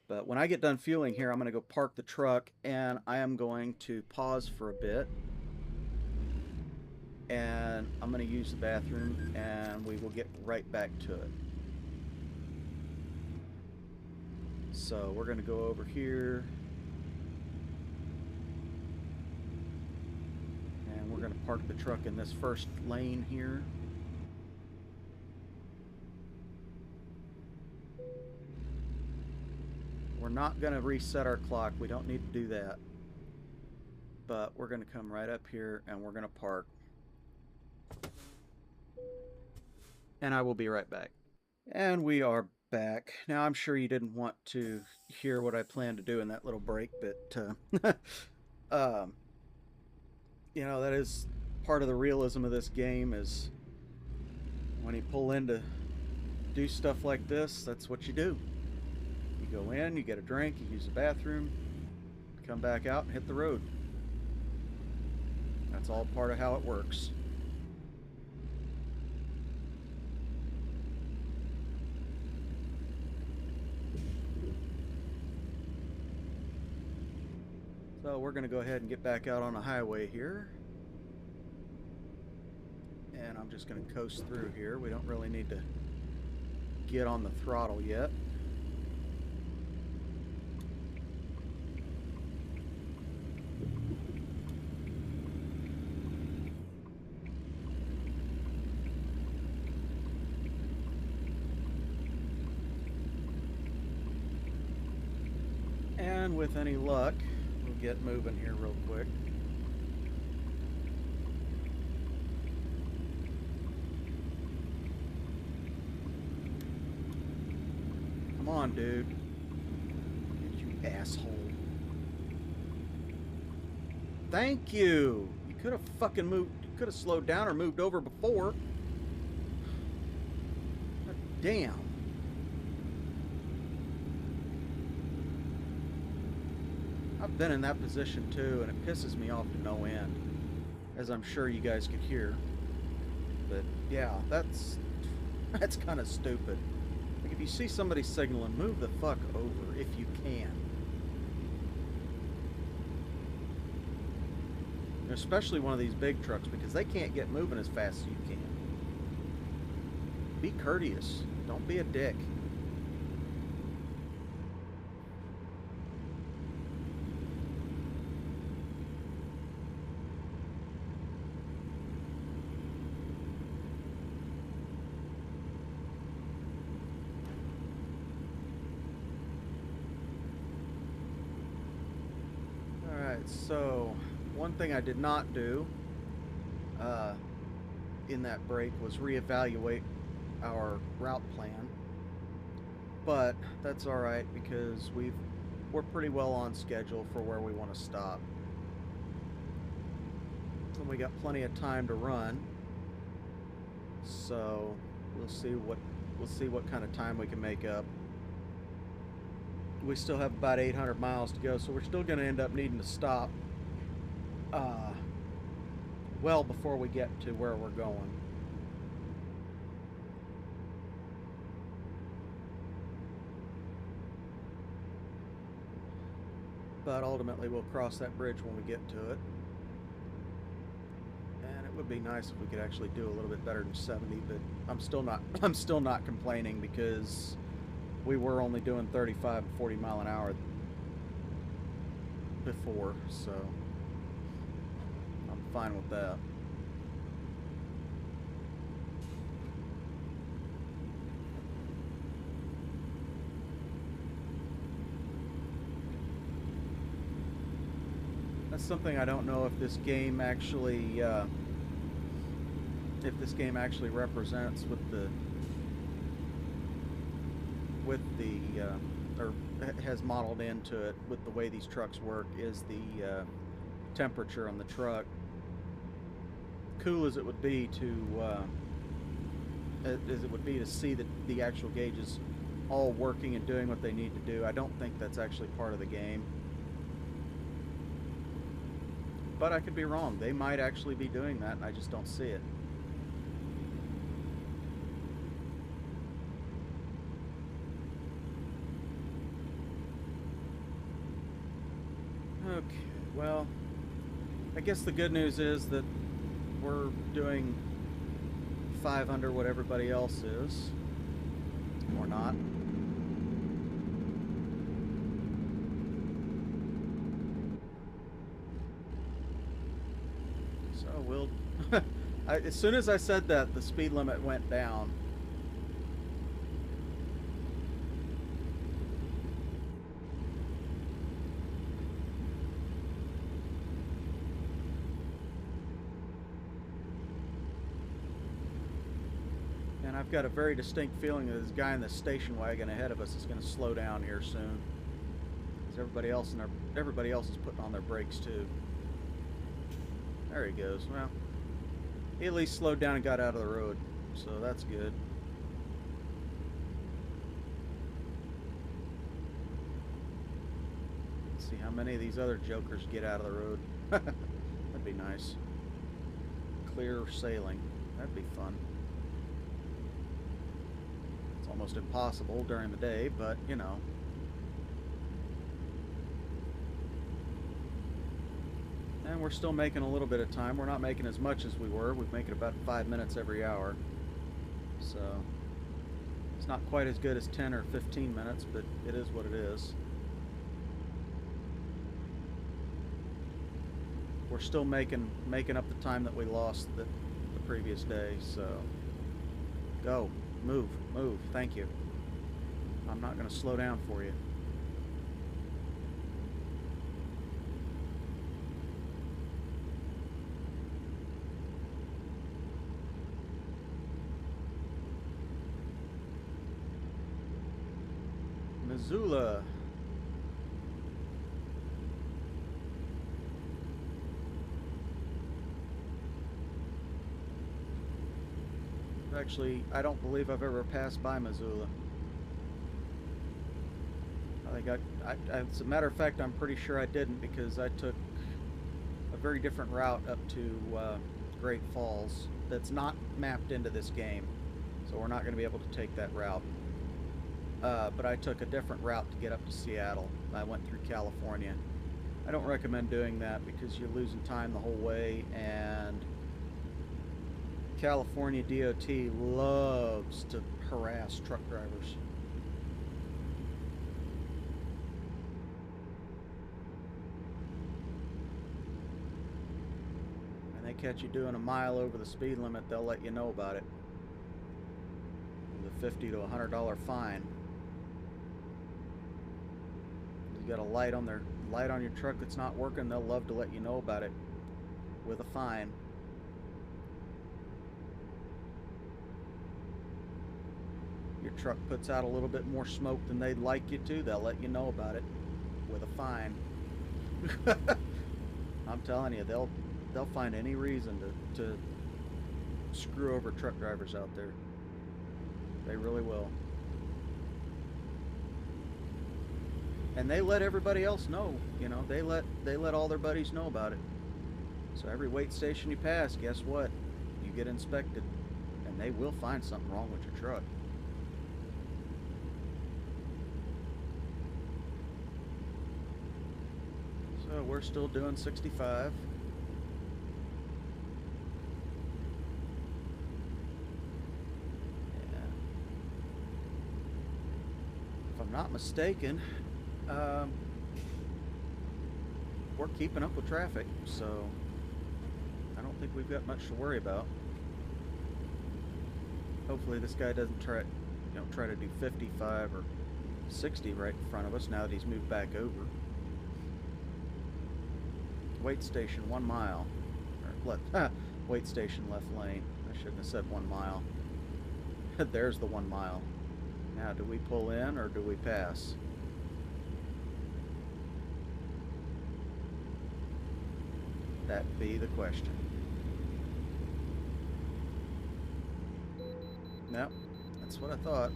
But when I get done fueling here, I'm going to go park the truck and I am going to pause for a bit. And I'm going to use the bathroom and we will get right back to it. So we're going to go over here. And we're going to park the truck in this first lane here. We're not going to reset our clock. We don't need to do that. But we're going to come right up here and we're going to park. And I will be right back. And we are back. Now, I'm sure you didn't want to hear what I planned to do in that little break, but you know, that is part of the realism of this game is when you pull in to do stuff like this, that's what you do. You go in, you get a drink, you use the bathroom, come back out and hit the road. That's all part of how it works. So we're going to go ahead and get back out on the highway here. And I'm just going to coast through here. We don't really need to get on the throttle yet. And with any luck, we'll get moving here real quick. Come on, dude. You asshole. Thank you. You could have fucking moved. You could have slowed down or moved over before. God damn. I've been in that position too, and it pisses me off to no end, as I'm sure you guys could hear. But yeah, that's kind of stupid. Like, if you see somebody signaling, move the fuck over if you can. Especially one of these big trucks, because they can't get moving as fast as you can. Be courteous. Don't be a dick. So, one thing I did not do in that break was reevaluate our route plan, but that's all right because we're pretty well on schedule for where we want to stop, and we got plenty of time to run. So we'll see what kind of time we can make up. We still have about 800 miles to go, so we're still going to end up needing to stop well before we get to where we're going. But ultimately we'll cross that bridge when we get to it. And it would be nice if we could actually do a little bit better than 70, but I'm still not complaining because we were only doing 35 and 40 mile an hour before, so I'm fine with that. That's something I don't know if this game actually represents or has modeled into it with the way these trucks work is the temperature on the truck. Cool as it would be to see that the actual gauges all working and doing what they need to do, I don't think that's actually part of the game. But I could be wrong. They might actually be doing that and I just don't see it. Okay, well, I guess the good news is that we're doing 5 under what everybody else is. Or not. So we'll... as soon as I said that, the speed limit went down. And I've got a very distinct feeling that this guy in the station wagon ahead of us is going to slow down here soon. Because everybody else is putting on their brakes too. There he goes. Well, he at least slowed down and got out of the road, so that's good. Let's see how many of these other jokers get out of the road. That'd be nice. Clear sailing. That'd be fun. It's almost impossible during the day, but you know. And we're still making a little bit of time. We're not making as much as we were. We're making about 5 minutes every hour. So it's not quite as good as 10 or 15 minutes, but it is what it is. We're still making up the time that we lost the previous day, so go. Move. Thank you. I'm not going to slow down for you. Missoula. Actually, I don't believe I've ever passed by Missoula. I think as a matter of fact, I'm pretty sure I didn't, because I took a very different route up to Great Falls that's not mapped into this game, so we're not going to be able to take that route. But I took a different route to get up to Seattle. I went through California. I don't recommend doing that because you're losing time the whole way, and California DOT loves to harass truck drivers. And they catch you doing a mile over the speed limit, they'll let you know about it. With a $50 to $100 fine. You got a light on your truck that's not working, they'll love to let you know about it with a fine. Your truck puts out a little bit more smoke than they'd like you to, they'll let you know about it with a fine. I'm telling you, they'll find any reason to screw over truck drivers out there. They really will. And they let everybody else know, you know, they let all their buddies know about it. So every wait station you pass, guess what? You get inspected, and they will find something wrong with your truck. So we're still doing 65. Yeah. If I'm not mistaken, we're keeping up with traffic, so I don't think we've got much to worry about. Hopefully this guy doesn't try to do 55 or 60 right in front of us now that he's moved back over. Wait station 1 mile. Or wait station left lane. I shouldn't have said 1 mile. There's the 1 mile. Now, do we pull in or do we pass? That be the question. Yep, that's what I thought.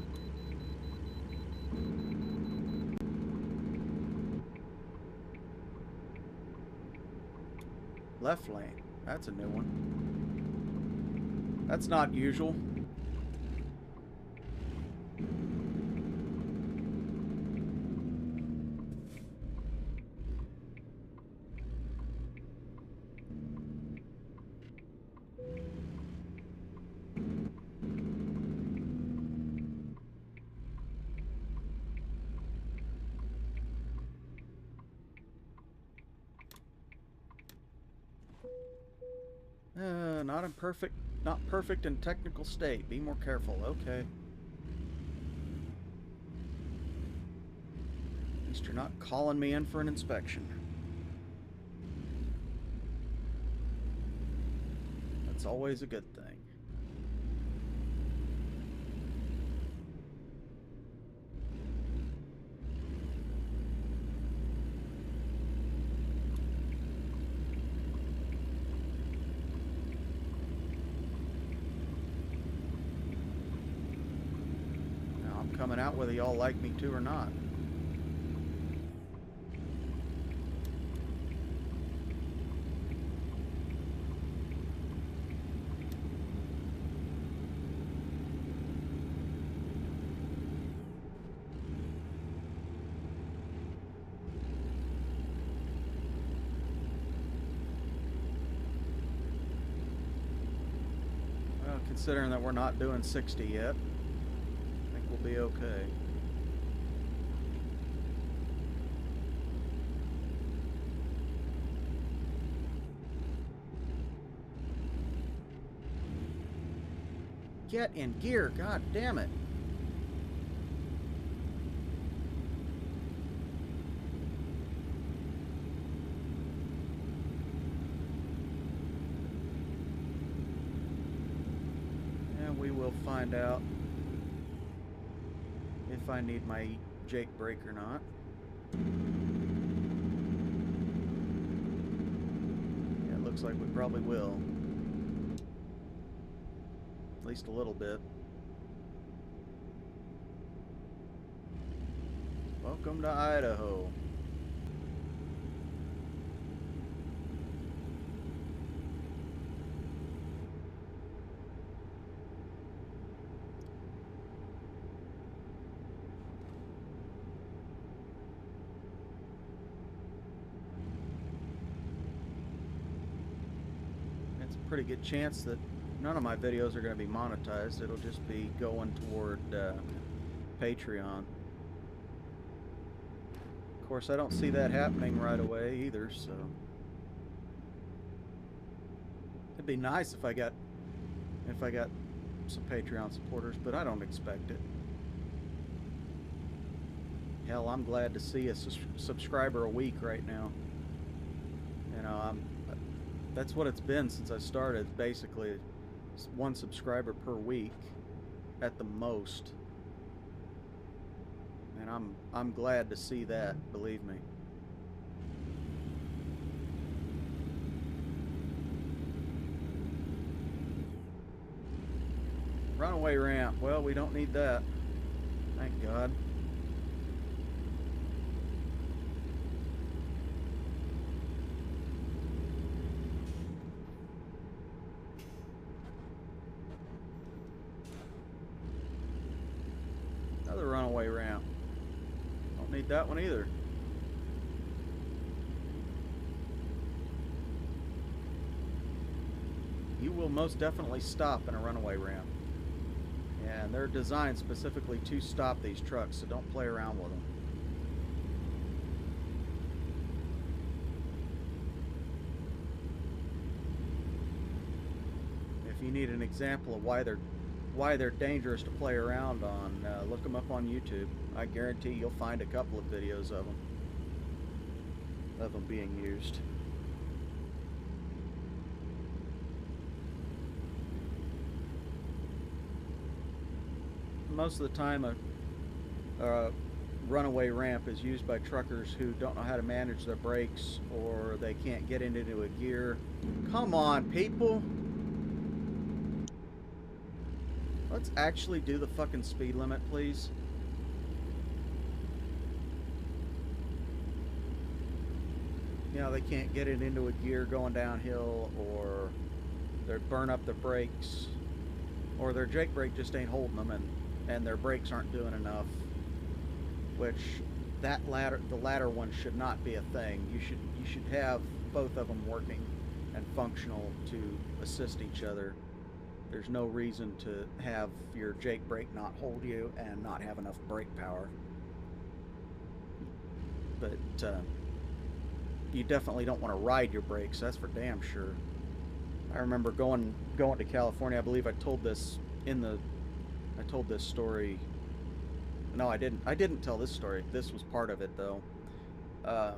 Left lane. That's a new one. That's not usual. Not perfect in technical state. Be more careful. Okay. At least you're not calling me in for an inspection. That's always a good thing. Coming out whether y'all like me to or not. Well, considering that we're not doing 60 yet, will be okay. Get in gear, god damn it. And we will find out if I need my Jake brake or not. Yeah, it looks like we probably will. At least a little bit. Welcome to Idaho. Pretty good chance that none of my videos are going to be monetized. It'll just be going toward Patreon. Of course, I don't see that happening right away either, so it'd be nice if I got some Patreon supporters, but I don't expect it. Hell, I'm glad to see a subscriber a week right now. You know, that's what it's been since I started. Basically, one subscriber per week at the most. And I'm glad to see that, believe me. Runaway ramp. Well, we don't need that. Thank God. Runaway ramp. Don't need that one either. You will most definitely stop in a runaway ramp. And they're designed specifically to stop these trucks, so don't play around with them. If you need an example of why they're dangerous to play around on, look them up on YouTube. I guarantee you'll find a couple of videos of them being used. Most of the time a runaway ramp is used by truckers who don't know how to manage their brakes, or they can't get into a gear. Come on, people! Let's actually do the fucking speed limit, please. You know, they can't get it into a gear going downhill, or they burn up their brakes, or their Jake brake just ain't holding them, and their brakes aren't doing enough. Which the latter one should not be a thing. You should have both of them working and functional to assist each other. There's no reason to have your Jake brake not hold you and not have enough brake power. But you definitely don't want to ride your brakes, that's for damn sure. I remember going to California. I believe I told this in the I told this story. No, I didn't. I didn't tell this story. This was part of it though. Uh,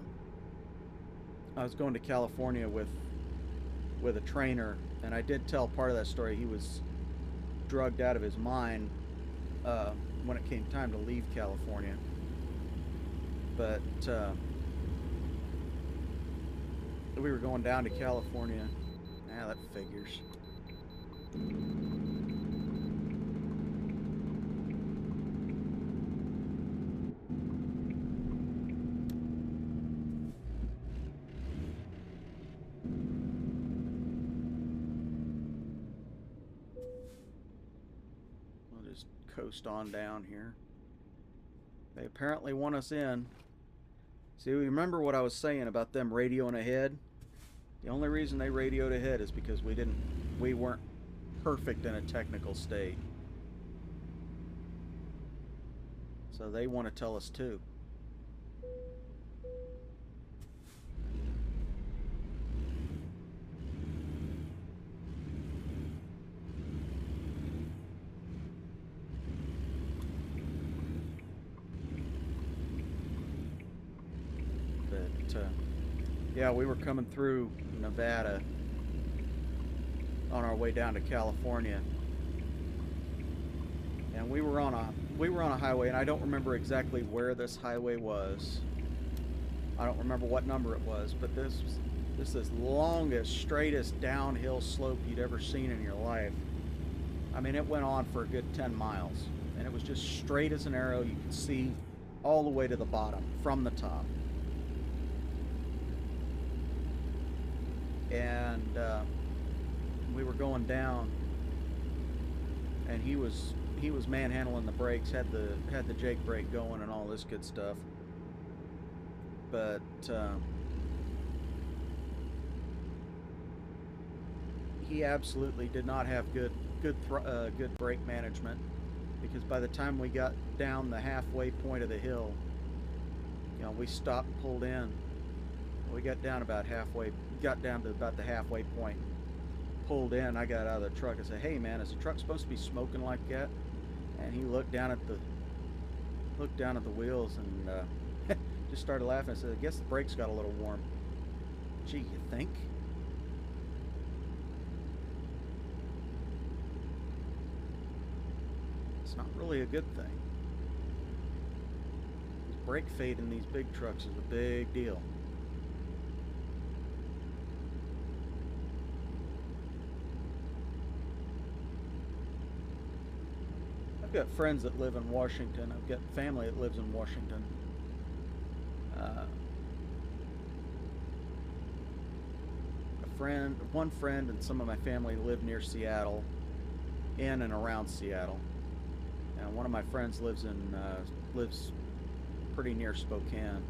I was going to California with a trainer, and I did tell part of that story. He was drugged out of his mind when it came time to leave California. But we were going down to California. Yeah, that figures. We'll just coast on down here. They apparently want us in. See, remember what I was saying about them radioing ahead? The only reason they radioed ahead is because we weren't perfect in a technical state. So they want to tell us too. But yeah, we were coming through Nevada on our way down to California, and we were on a highway, and I don't remember exactly where this highway was. I don't remember what number it was, but this is the longest, straightest downhill slope you'd ever seen in your life. I mean, it went on for a good 10 miles, and it was just straight as an arrow. You could see all the way to the bottom from the top. And we were going down, and he was manhandling the brakes, had the Jake brake going and all this good stuff. But he absolutely did not have good brake management, because by the time we got down the halfway point of the hill, you know, we stopped and pulled in. We got down to about the halfway point. Pulled in. I got out of the truck and said, "Hey man, is the truck supposed to be smoking like that?" And he looked down at the wheels and just started laughing. I said, "I guess the brakes got a little warm." Gee, you think? It's not really a good thing. Brake fade in these big trucks is a big deal. I've got friends that live in Washington. I've got family that lives in Washington. One friend and some of my family live near Seattle, in and around Seattle. And one of my friends lives pretty near Spokane.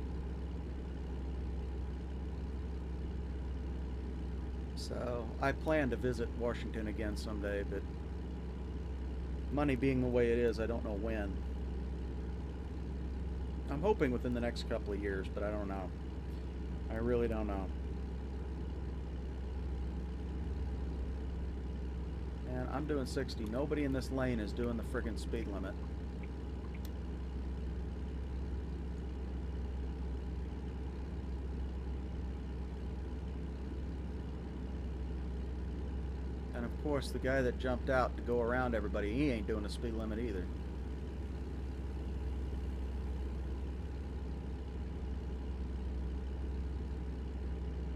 So I plan to visit Washington again someday, but money being the way it is, I don't know when. I'm hoping within the next couple of years, but I don't know. I really don't know. And I'm doing 60. Nobody in this lane is doing the friggin' speed limit. And of course, the guy that jumped out to go around everybody, he ain't doing the speed limit either.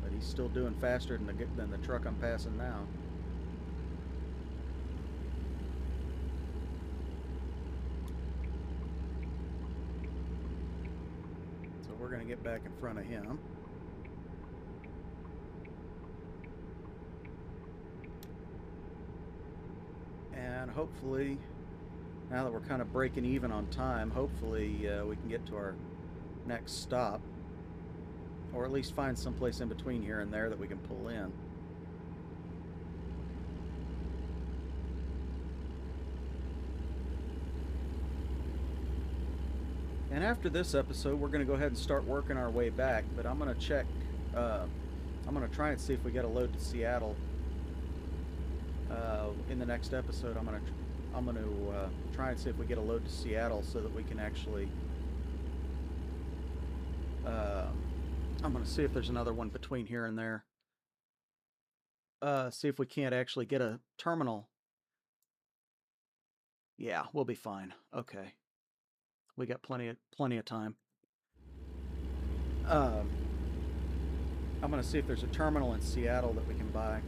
But he's still doing faster than the truck I'm passing now. So we're going to get back in front of him. And hopefully, now that we're kind of breaking even on time, hopefully we can get to our next stop, or at least find someplace in between here and there that we can pull in. And after this episode, we're going to go ahead and start working our way back, but I'm going to check, I'm going to try and see if we get a load to Seattle In the next episode, I'm gonna try and see if we get a load to Seattle so that we can actually. Uh, I'm gonna see if there's another one between here and there. See if we can't actually get a terminal. Yeah, we'll be fine. Okay, we got plenty of time. Um, I'm gonna see if there's a terminal in Seattle that we can buy.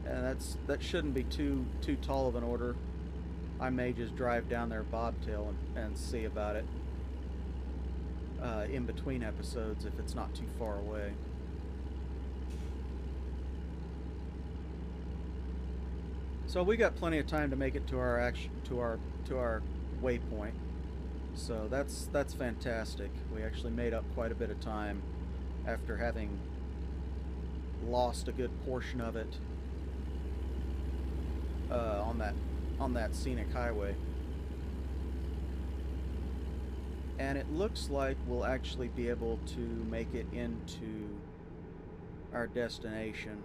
And that shouldn't be too tall of an order. I may just drive down there bobtail and see about it in between episodes if it's not too far away. So we got plenty of time to make it to our waypoint. So that's fantastic. We actually made up quite a bit of time after having lost a good portion of it on that scenic highway. And it looks like we'll actually be able to make it into our destination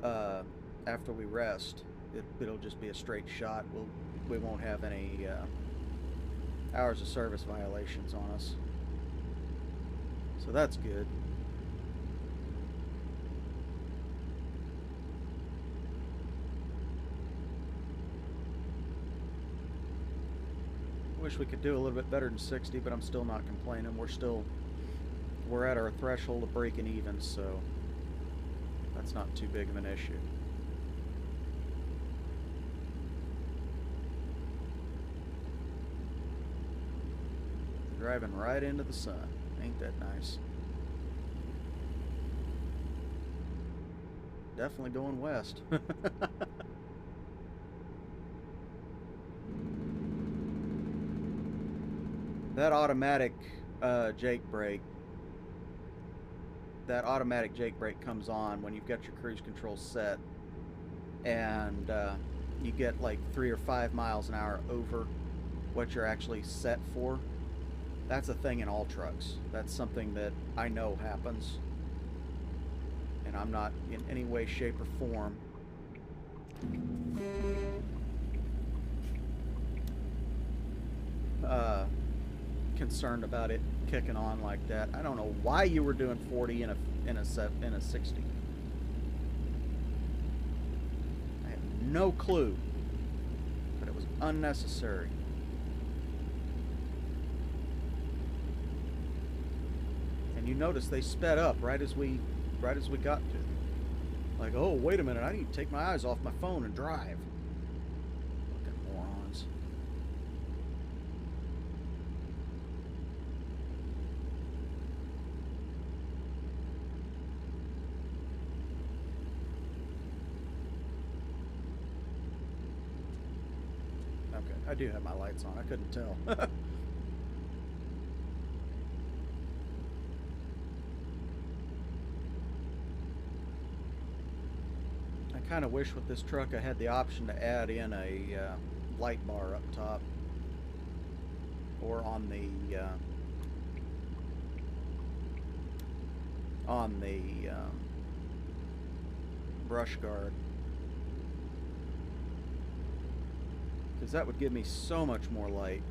after we rest. It'll just be a straight shot. We won't have any hours of service violations on us. So that's good. Wish we could do a little bit better than 60, but I'm still not complaining. We're at our threshold of breaking even, so that's not too big of an issue. Driving right into the sun. Ain't that nice? Definitely going west. That automatic Jake brake comes on when you've got your cruise control set and you get like 3 or 5 miles an hour over what you're actually set for. That's a thing in all trucks. That's something that I know happens, and I'm not in any way, shape, or form concerned about it kicking on like that. I don't know why you were doing 40 in a 60. I have no clue, but it was unnecessary. And you notice they sped up right as we got to them. Like, oh, wait a minute, I need to take my eyes off my phone and drive. Fucking morons. Okay, I do have my lights on. I couldn't tell. I kind of wish with this truck I had the option to add in a light bar up top or on the brush guard, because that would give me so much more light.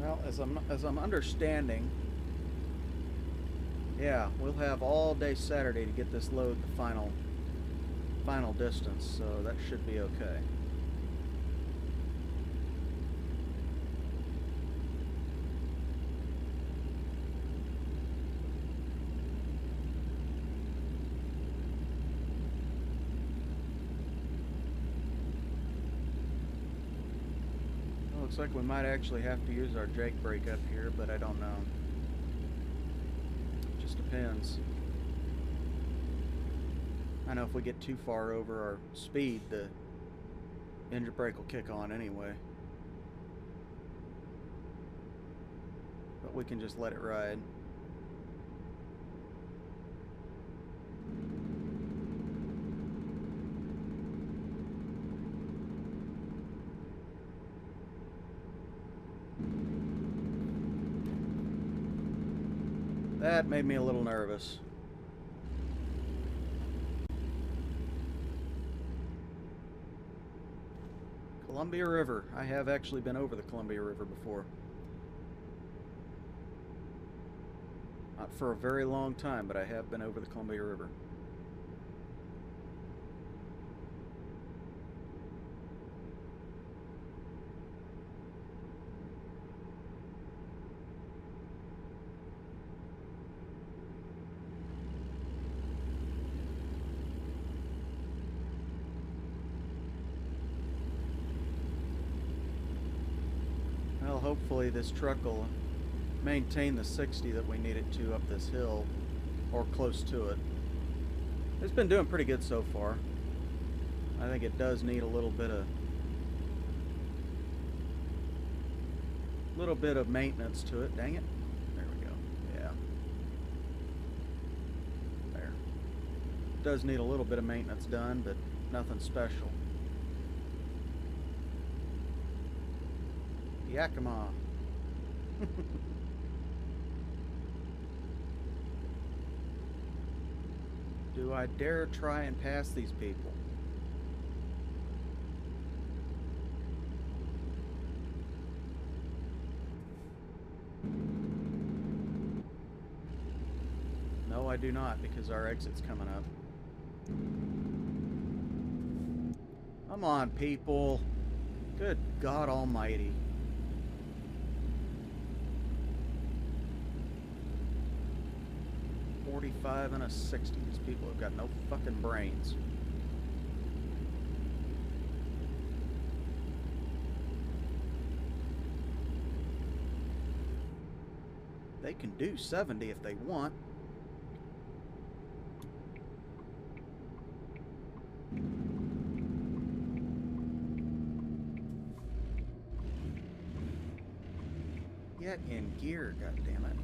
Well, as I'm understanding, yeah, we'll have all day Saturday to get this load the final distance, so that should be okay. Looks like we might actually have to use our Jake brake up here, but I don't know. It just depends. I know if we get too far over our speed, the Engine brake will kick on anyway. But we can just let it ride. That made me a little nervous. Columbia River. I have actually been over the Columbia River before. Not for a very long time, but I have been over the Columbia River. Well, hopefully this truck will maintain the 60 that we need it to up this hill, or close to it. It's been doing pretty good so far. I think it does need a little bit of maintenance to it. Dang it. There we go. Yeah. There. It does need a little bit of maintenance done, but nothing special. Yakima. Do I dare try and pass these people? No, I do not, because our exit's coming up. Come on, people. Good God Almighty. $45 and a 60. These people have got no fucking brains. They can do 70 if they want. Get in gear, goddammit.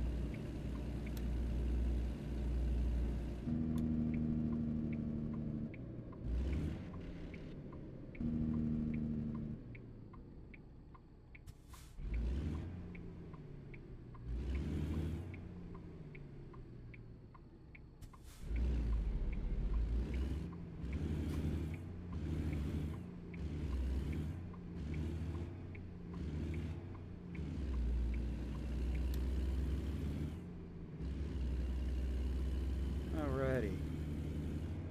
Alrighty.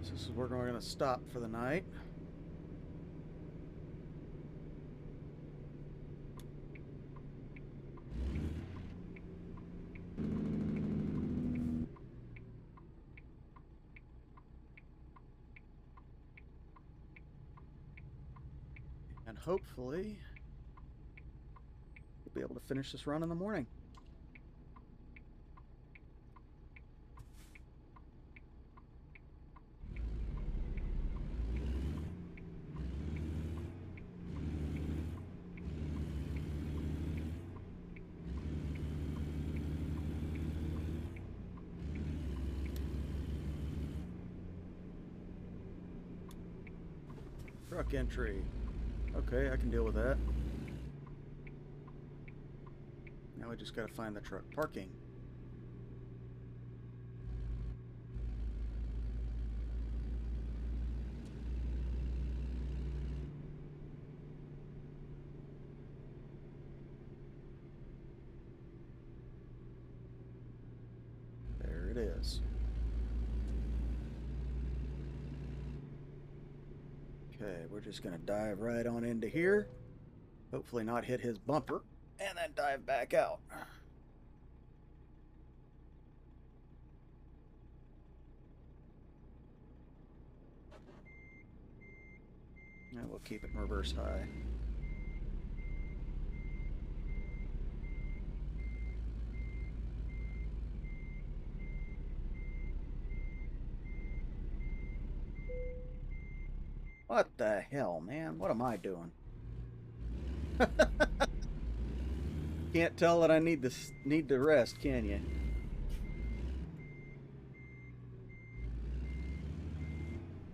So this is where we're going to stop for the night. And hopefully we'll be able to finish this run in the morning. Truck entry. Okay, I can deal with that. Now we just gotta find the truck parking. There it is. Okay, we're just gonna dive right on into here. Hopefully not hit his bumper, and then dive back out. And we'll keep it in reverse high. What the hell, man? What am I doing? Can't tell that I need to rest, can you?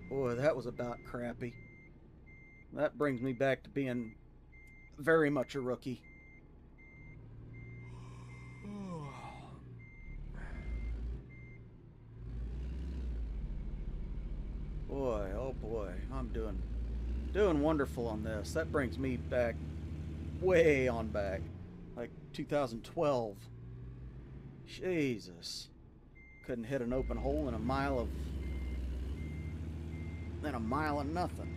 Boy, that was about crappy. That brings me back to being very much a rookie. Boy, oh boy, I'm doing wonderful on this. That brings me back way on back, like 2012. Jesus, couldn't hit an open hole in a mile of nothing.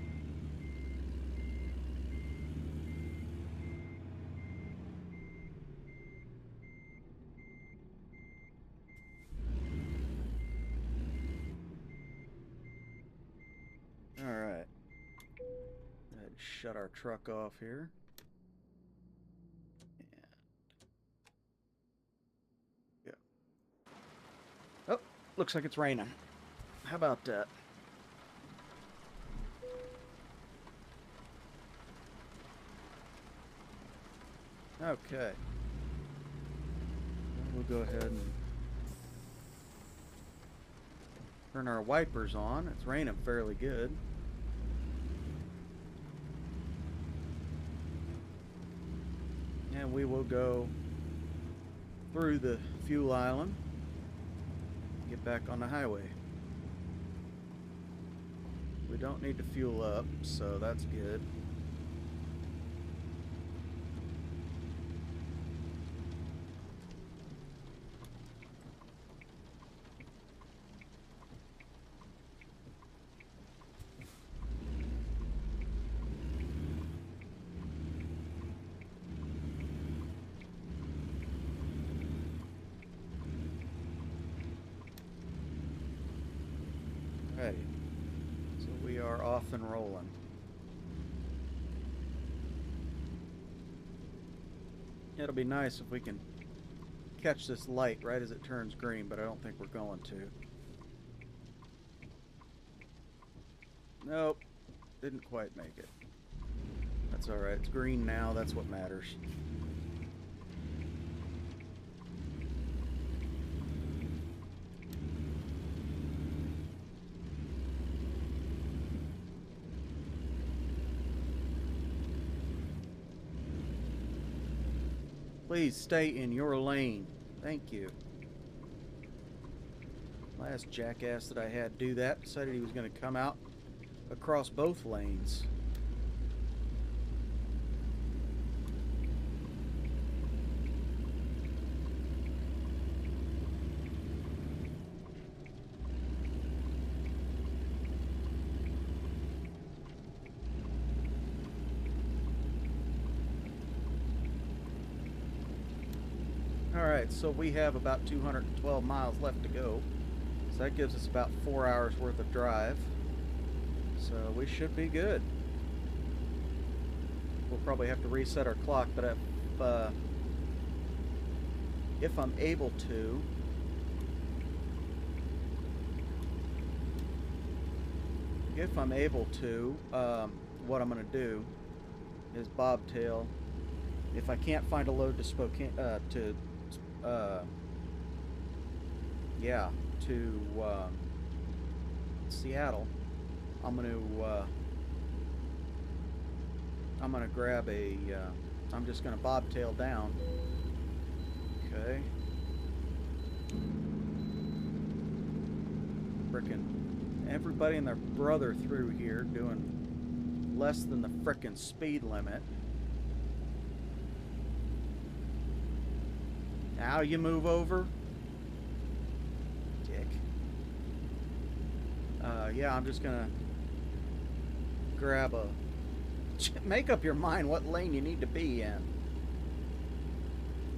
All right, let's shut our truck off here. Yeah. Oh, looks like it's raining. How about that? Okay. We'll go ahead and turn our wipers on. It's raining fairly good. And we will go through the fuel island, get back on the highway. We don't need to fuel up, so that's good. Alrighty, so we are off and rolling. It'll be nice if we can catch this light right as it turns green, but I don't think we're going to. Nope, didn't quite make it. That's alright, it's green now, that's what matters. Please stay in your lane. Thank you. Last jackass that I had do that decided he was going to come out across both lanes. Alright, so we have about 212 miles left to go. So that gives us about 4 hours worth of drive. So we should be good. We'll probably have to reset our clock, but if I'm able to, what I'm going to do is bobtail. If I can't find a load to Spokane, to Seattle, I'm gonna grab a. I'm just gonna bobtail down. Okay. Frickin' everybody and their brother through here doing less than the frickin' speed limit. Now you move over. Dick. Yeah, I'm just gonna grab a... Make up your mind what lane you need to be in.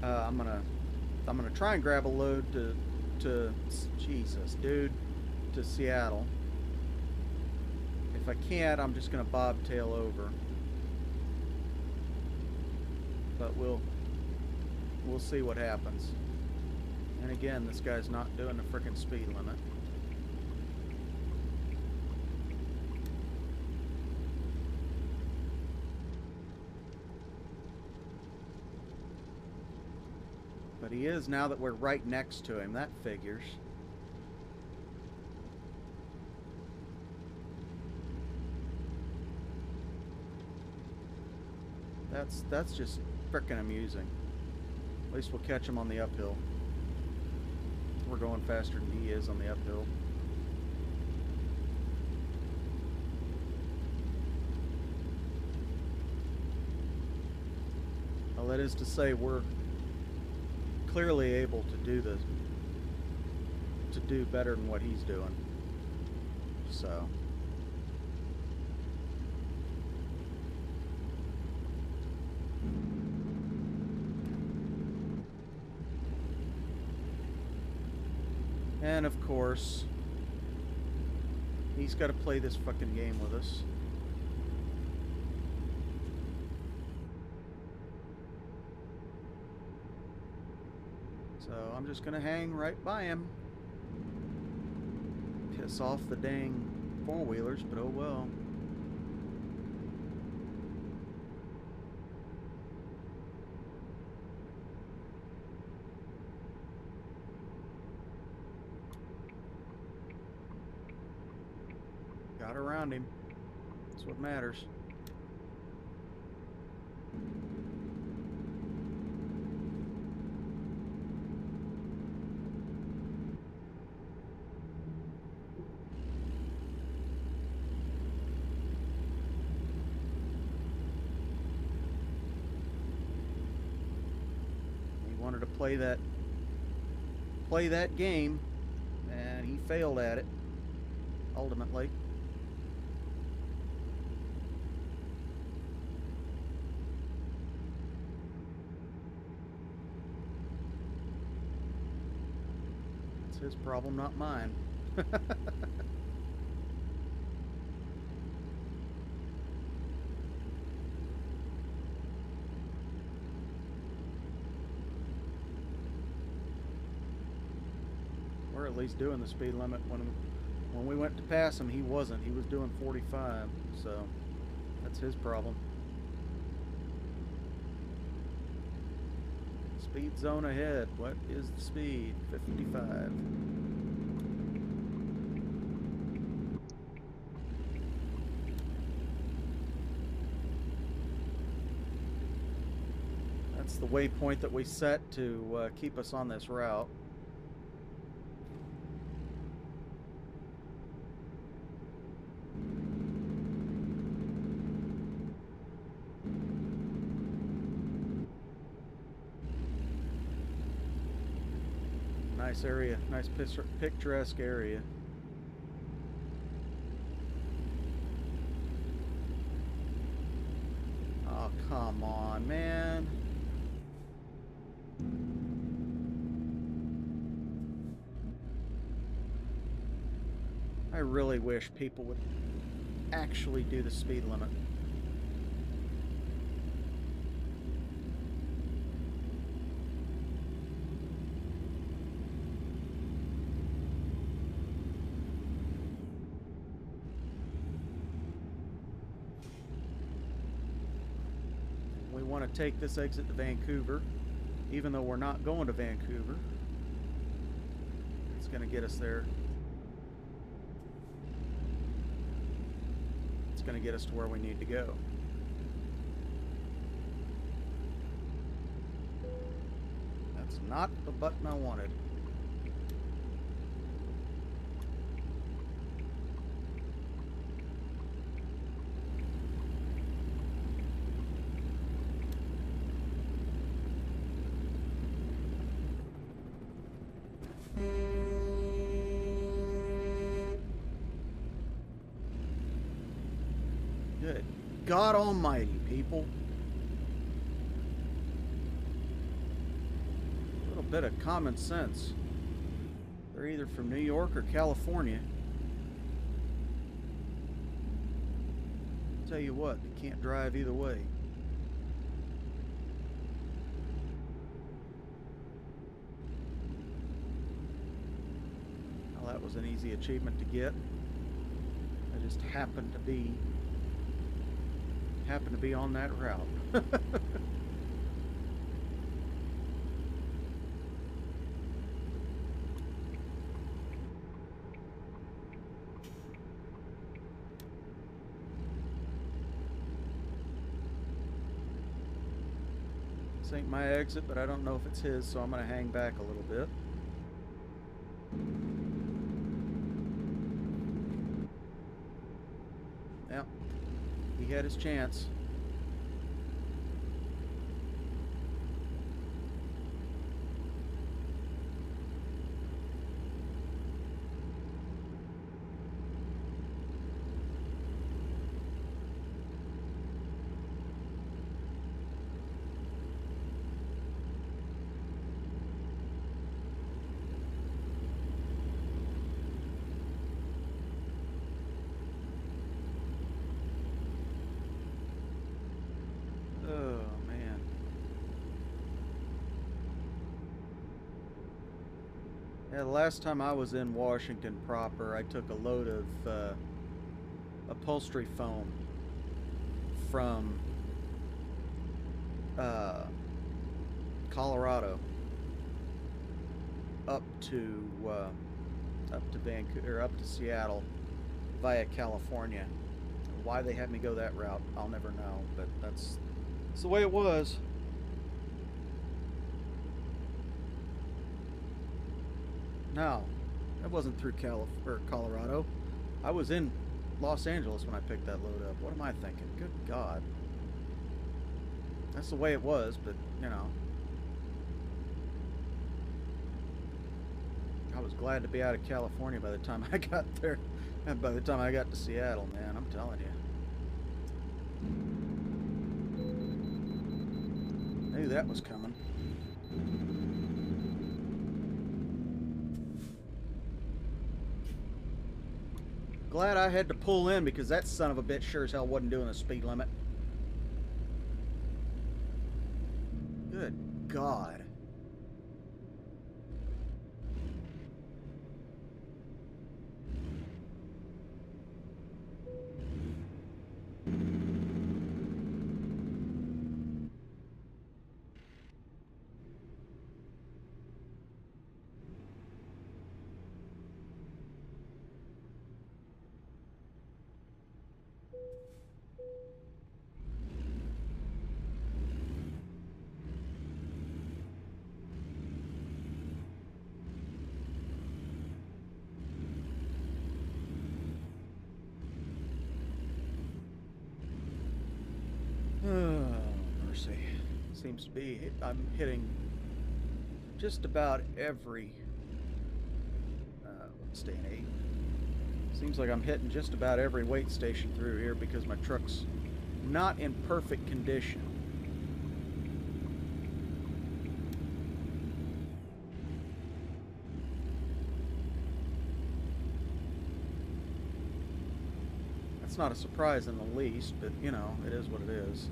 I'm gonna try and grab a load to Jesus, dude, to Seattle. If I can't, I'm just gonna bobtail over. But we'll see what happens. And again, this guy's not doing the frickin' speed limit. But he is now that we're right next to him. That figures. That's just frickin' amusing. At least we'll catch him on the uphill. We're going faster than he is on the uphill. Well, that is to say, we're clearly able to do this, to do better than what he's doing. So. And of course, he's got to play this fucking game with us. So I'm just gonna hang right by him. Piss off the dang four-wheelers, but oh well. Got around him. That's what matters. He wanted to play that game, and he failed at it ultimately. His problem, not mine. We're at least doing the speed limit. When we went to pass him, he wasn't. He was doing 45, so that's his problem. Speed zone ahead. What is the speed? 55. That's the waypoint that we set to keep us on this route. Nice area, nice picturesque area. Oh, come on, man. I really wish people would actually do the speed limit. Want to take this exit to Vancouver, even though we're not going to Vancouver. It's going to get us there. It's going to get us to where we need to go. That's not the button I wanted. Good God almighty, people. A little bit of common sense. They're either from New York or California. Tell you what, they can't drive either way. Well, that was an easy achievement to get. I just happened to be on that route. This ain't my exit, but I don't know if it's his, so I'm going to hang back a little bit. Yep, he had his chance. Oh, man. Yeah, the last time I was in Washington proper, I took a load of upholstery foam from uh, Colorado up to Vancouver, or up to Seattle via California. Why they had me go that route, I'll never know, but that's the way it was. No, that wasn't through Colorado. I was in Los Angeles when I picked that load up. What am I thinking? Good God. That's the way it was, but, you know. I was glad to be out of California by the time I got there. And by the time I got to Seattle, man, I'm telling you. I knew that was coming. Glad I had to pull in because that son of a bitch sure as hell wasn't doing the speed limit. Good God. Oh, mercy. Seems to be, I'm hitting just about every, what's day and age? Seems like I'm hitting just about every weight station through here because my truck's not in perfect condition. That's not a surprise in the least, but you know, it is what it is.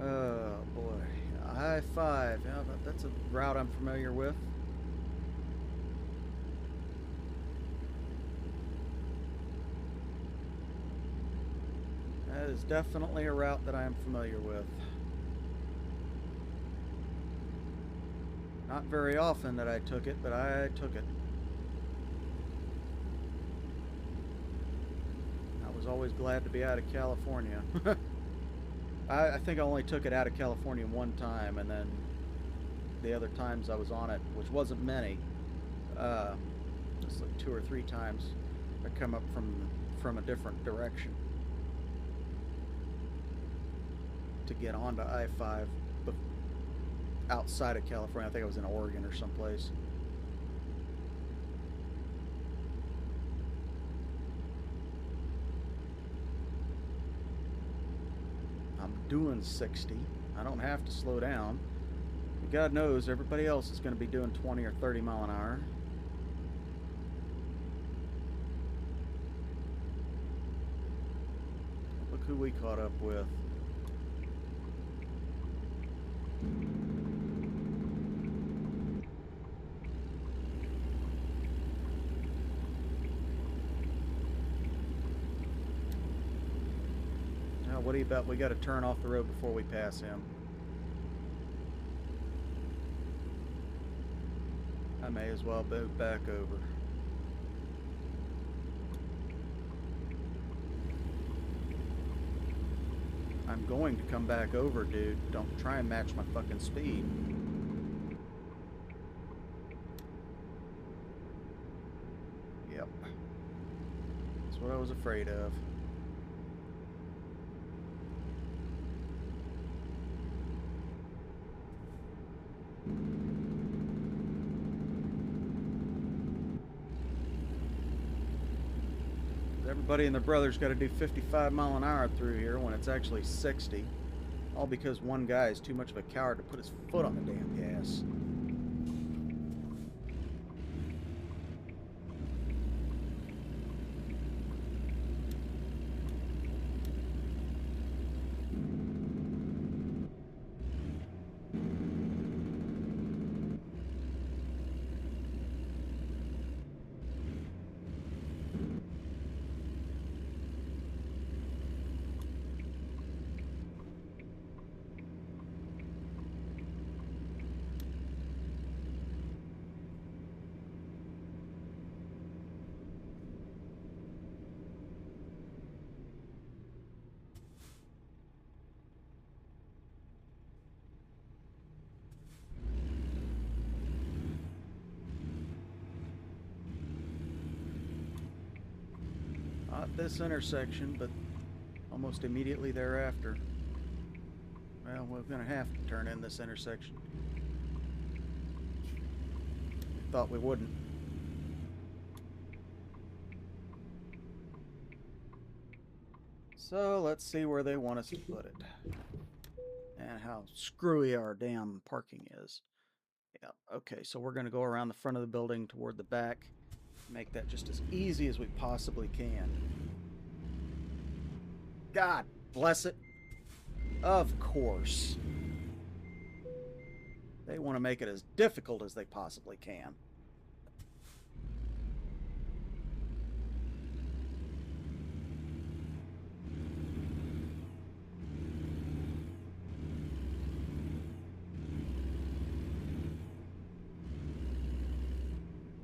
Oh boy, I-5. Yeah, that's a route I'm familiar with. That is definitely a route that I am familiar with. Not very often that I took it, but I took it. I was always glad to be out of California. I think I only took it out of California one time, and then the other times I was on it, which wasn't many, just like 2 or 3 times, I come up from a different direction to get onto I-5 outside of California. I think I was in Oregon or someplace. I'm doing 60. I don't have to slow down. God knows everybody else is going to be doing 20 or 30 mile an hour. Look who we caught up with. Now, what do you bet we got to turn off the road before we pass him? may as well move back over. I'm going to come back over, dude. Don't try and match my fucking speed. Yep. That's what I was afraid of. Everybody and their brother's got to do 55 mile an hour through here when it's actually 60. All because one guy is too much of a coward to put his foot on the damn gas. Not this intersection, but almost immediately thereafter. Well, we're going to have to turn in this intersection. Thought we wouldn't. So let's see where they want us to put it. And how screwy our damn parking is. Yeah, okay, so we're going to go around the front of the building toward the back. Make that just as easy as we possibly can. God bless it. Of course. They want to make it as difficult as they possibly can.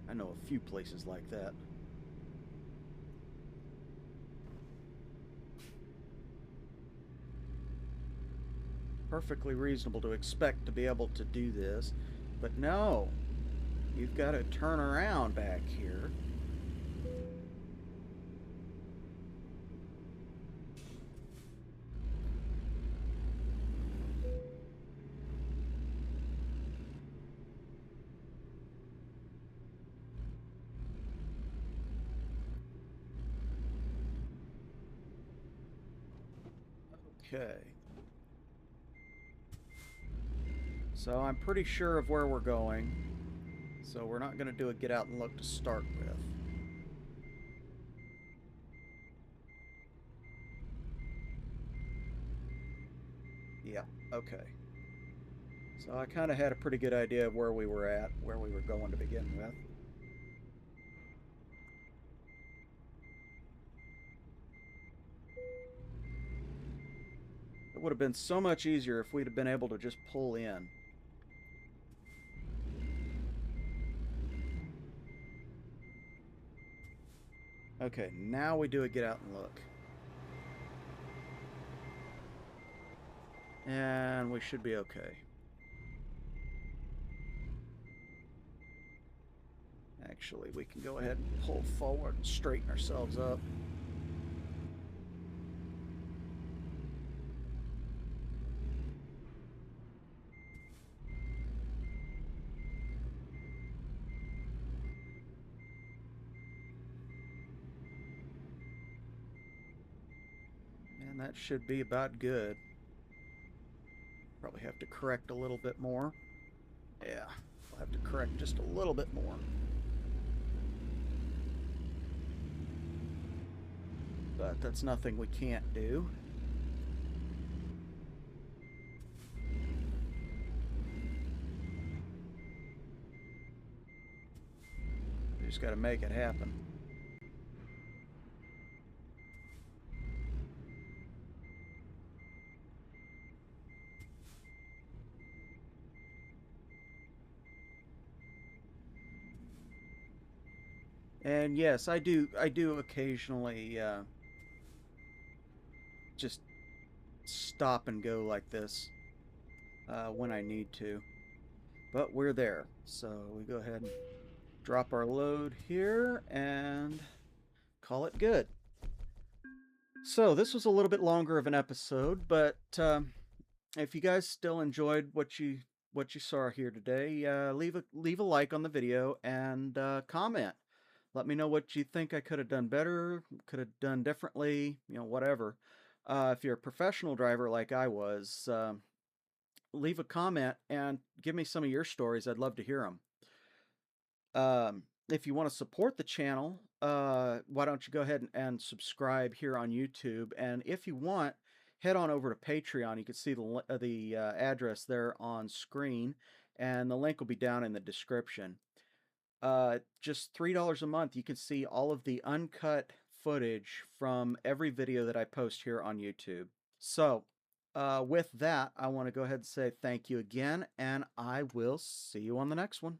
I know a few places like that. Perfectly reasonable to expect to be able to do this, but no, you've got to turn around back here. Okay. So I'm pretty sure of where we're going. So we're not going to do a get out and look to start with. Yeah, okay. So I kind of had a pretty good idea of where we were at, where we were going to begin with. It would have been so much easier if we'd have been able to just pull in. Okay, now we do a get out and look. And we should be okay. Actually, we can go ahead and pull forward and straighten ourselves up. And that should be about good. Probably have to correct a little bit more. Yeah, we'll have to correct just a little bit more. But that's nothing we can't do. We just got to make it happen. And yes, I do occasionally just stop and go like this when I need to. But we're there. So we go ahead and drop our load here and call it good. So this was a little bit longer of an episode, but if you guys still enjoyed what you saw here today, leave a like on the video and comment. Let me know what you think I could have done better, could have done differently, whatever. If you're a professional driver like I was, leave a comment and give me some of your stories. I'd love to hear them. If you want to support the channel, why don't you go ahead and subscribe here on YouTube? And if you want, head on over to Patreon. You can see the address there on screen, and the link will be down in the description. Just $3 a month, you can see all of the uncut footage from every video that I post here on YouTube. So, with that, I want to go ahead and say thank you again, and I will see you on the next one.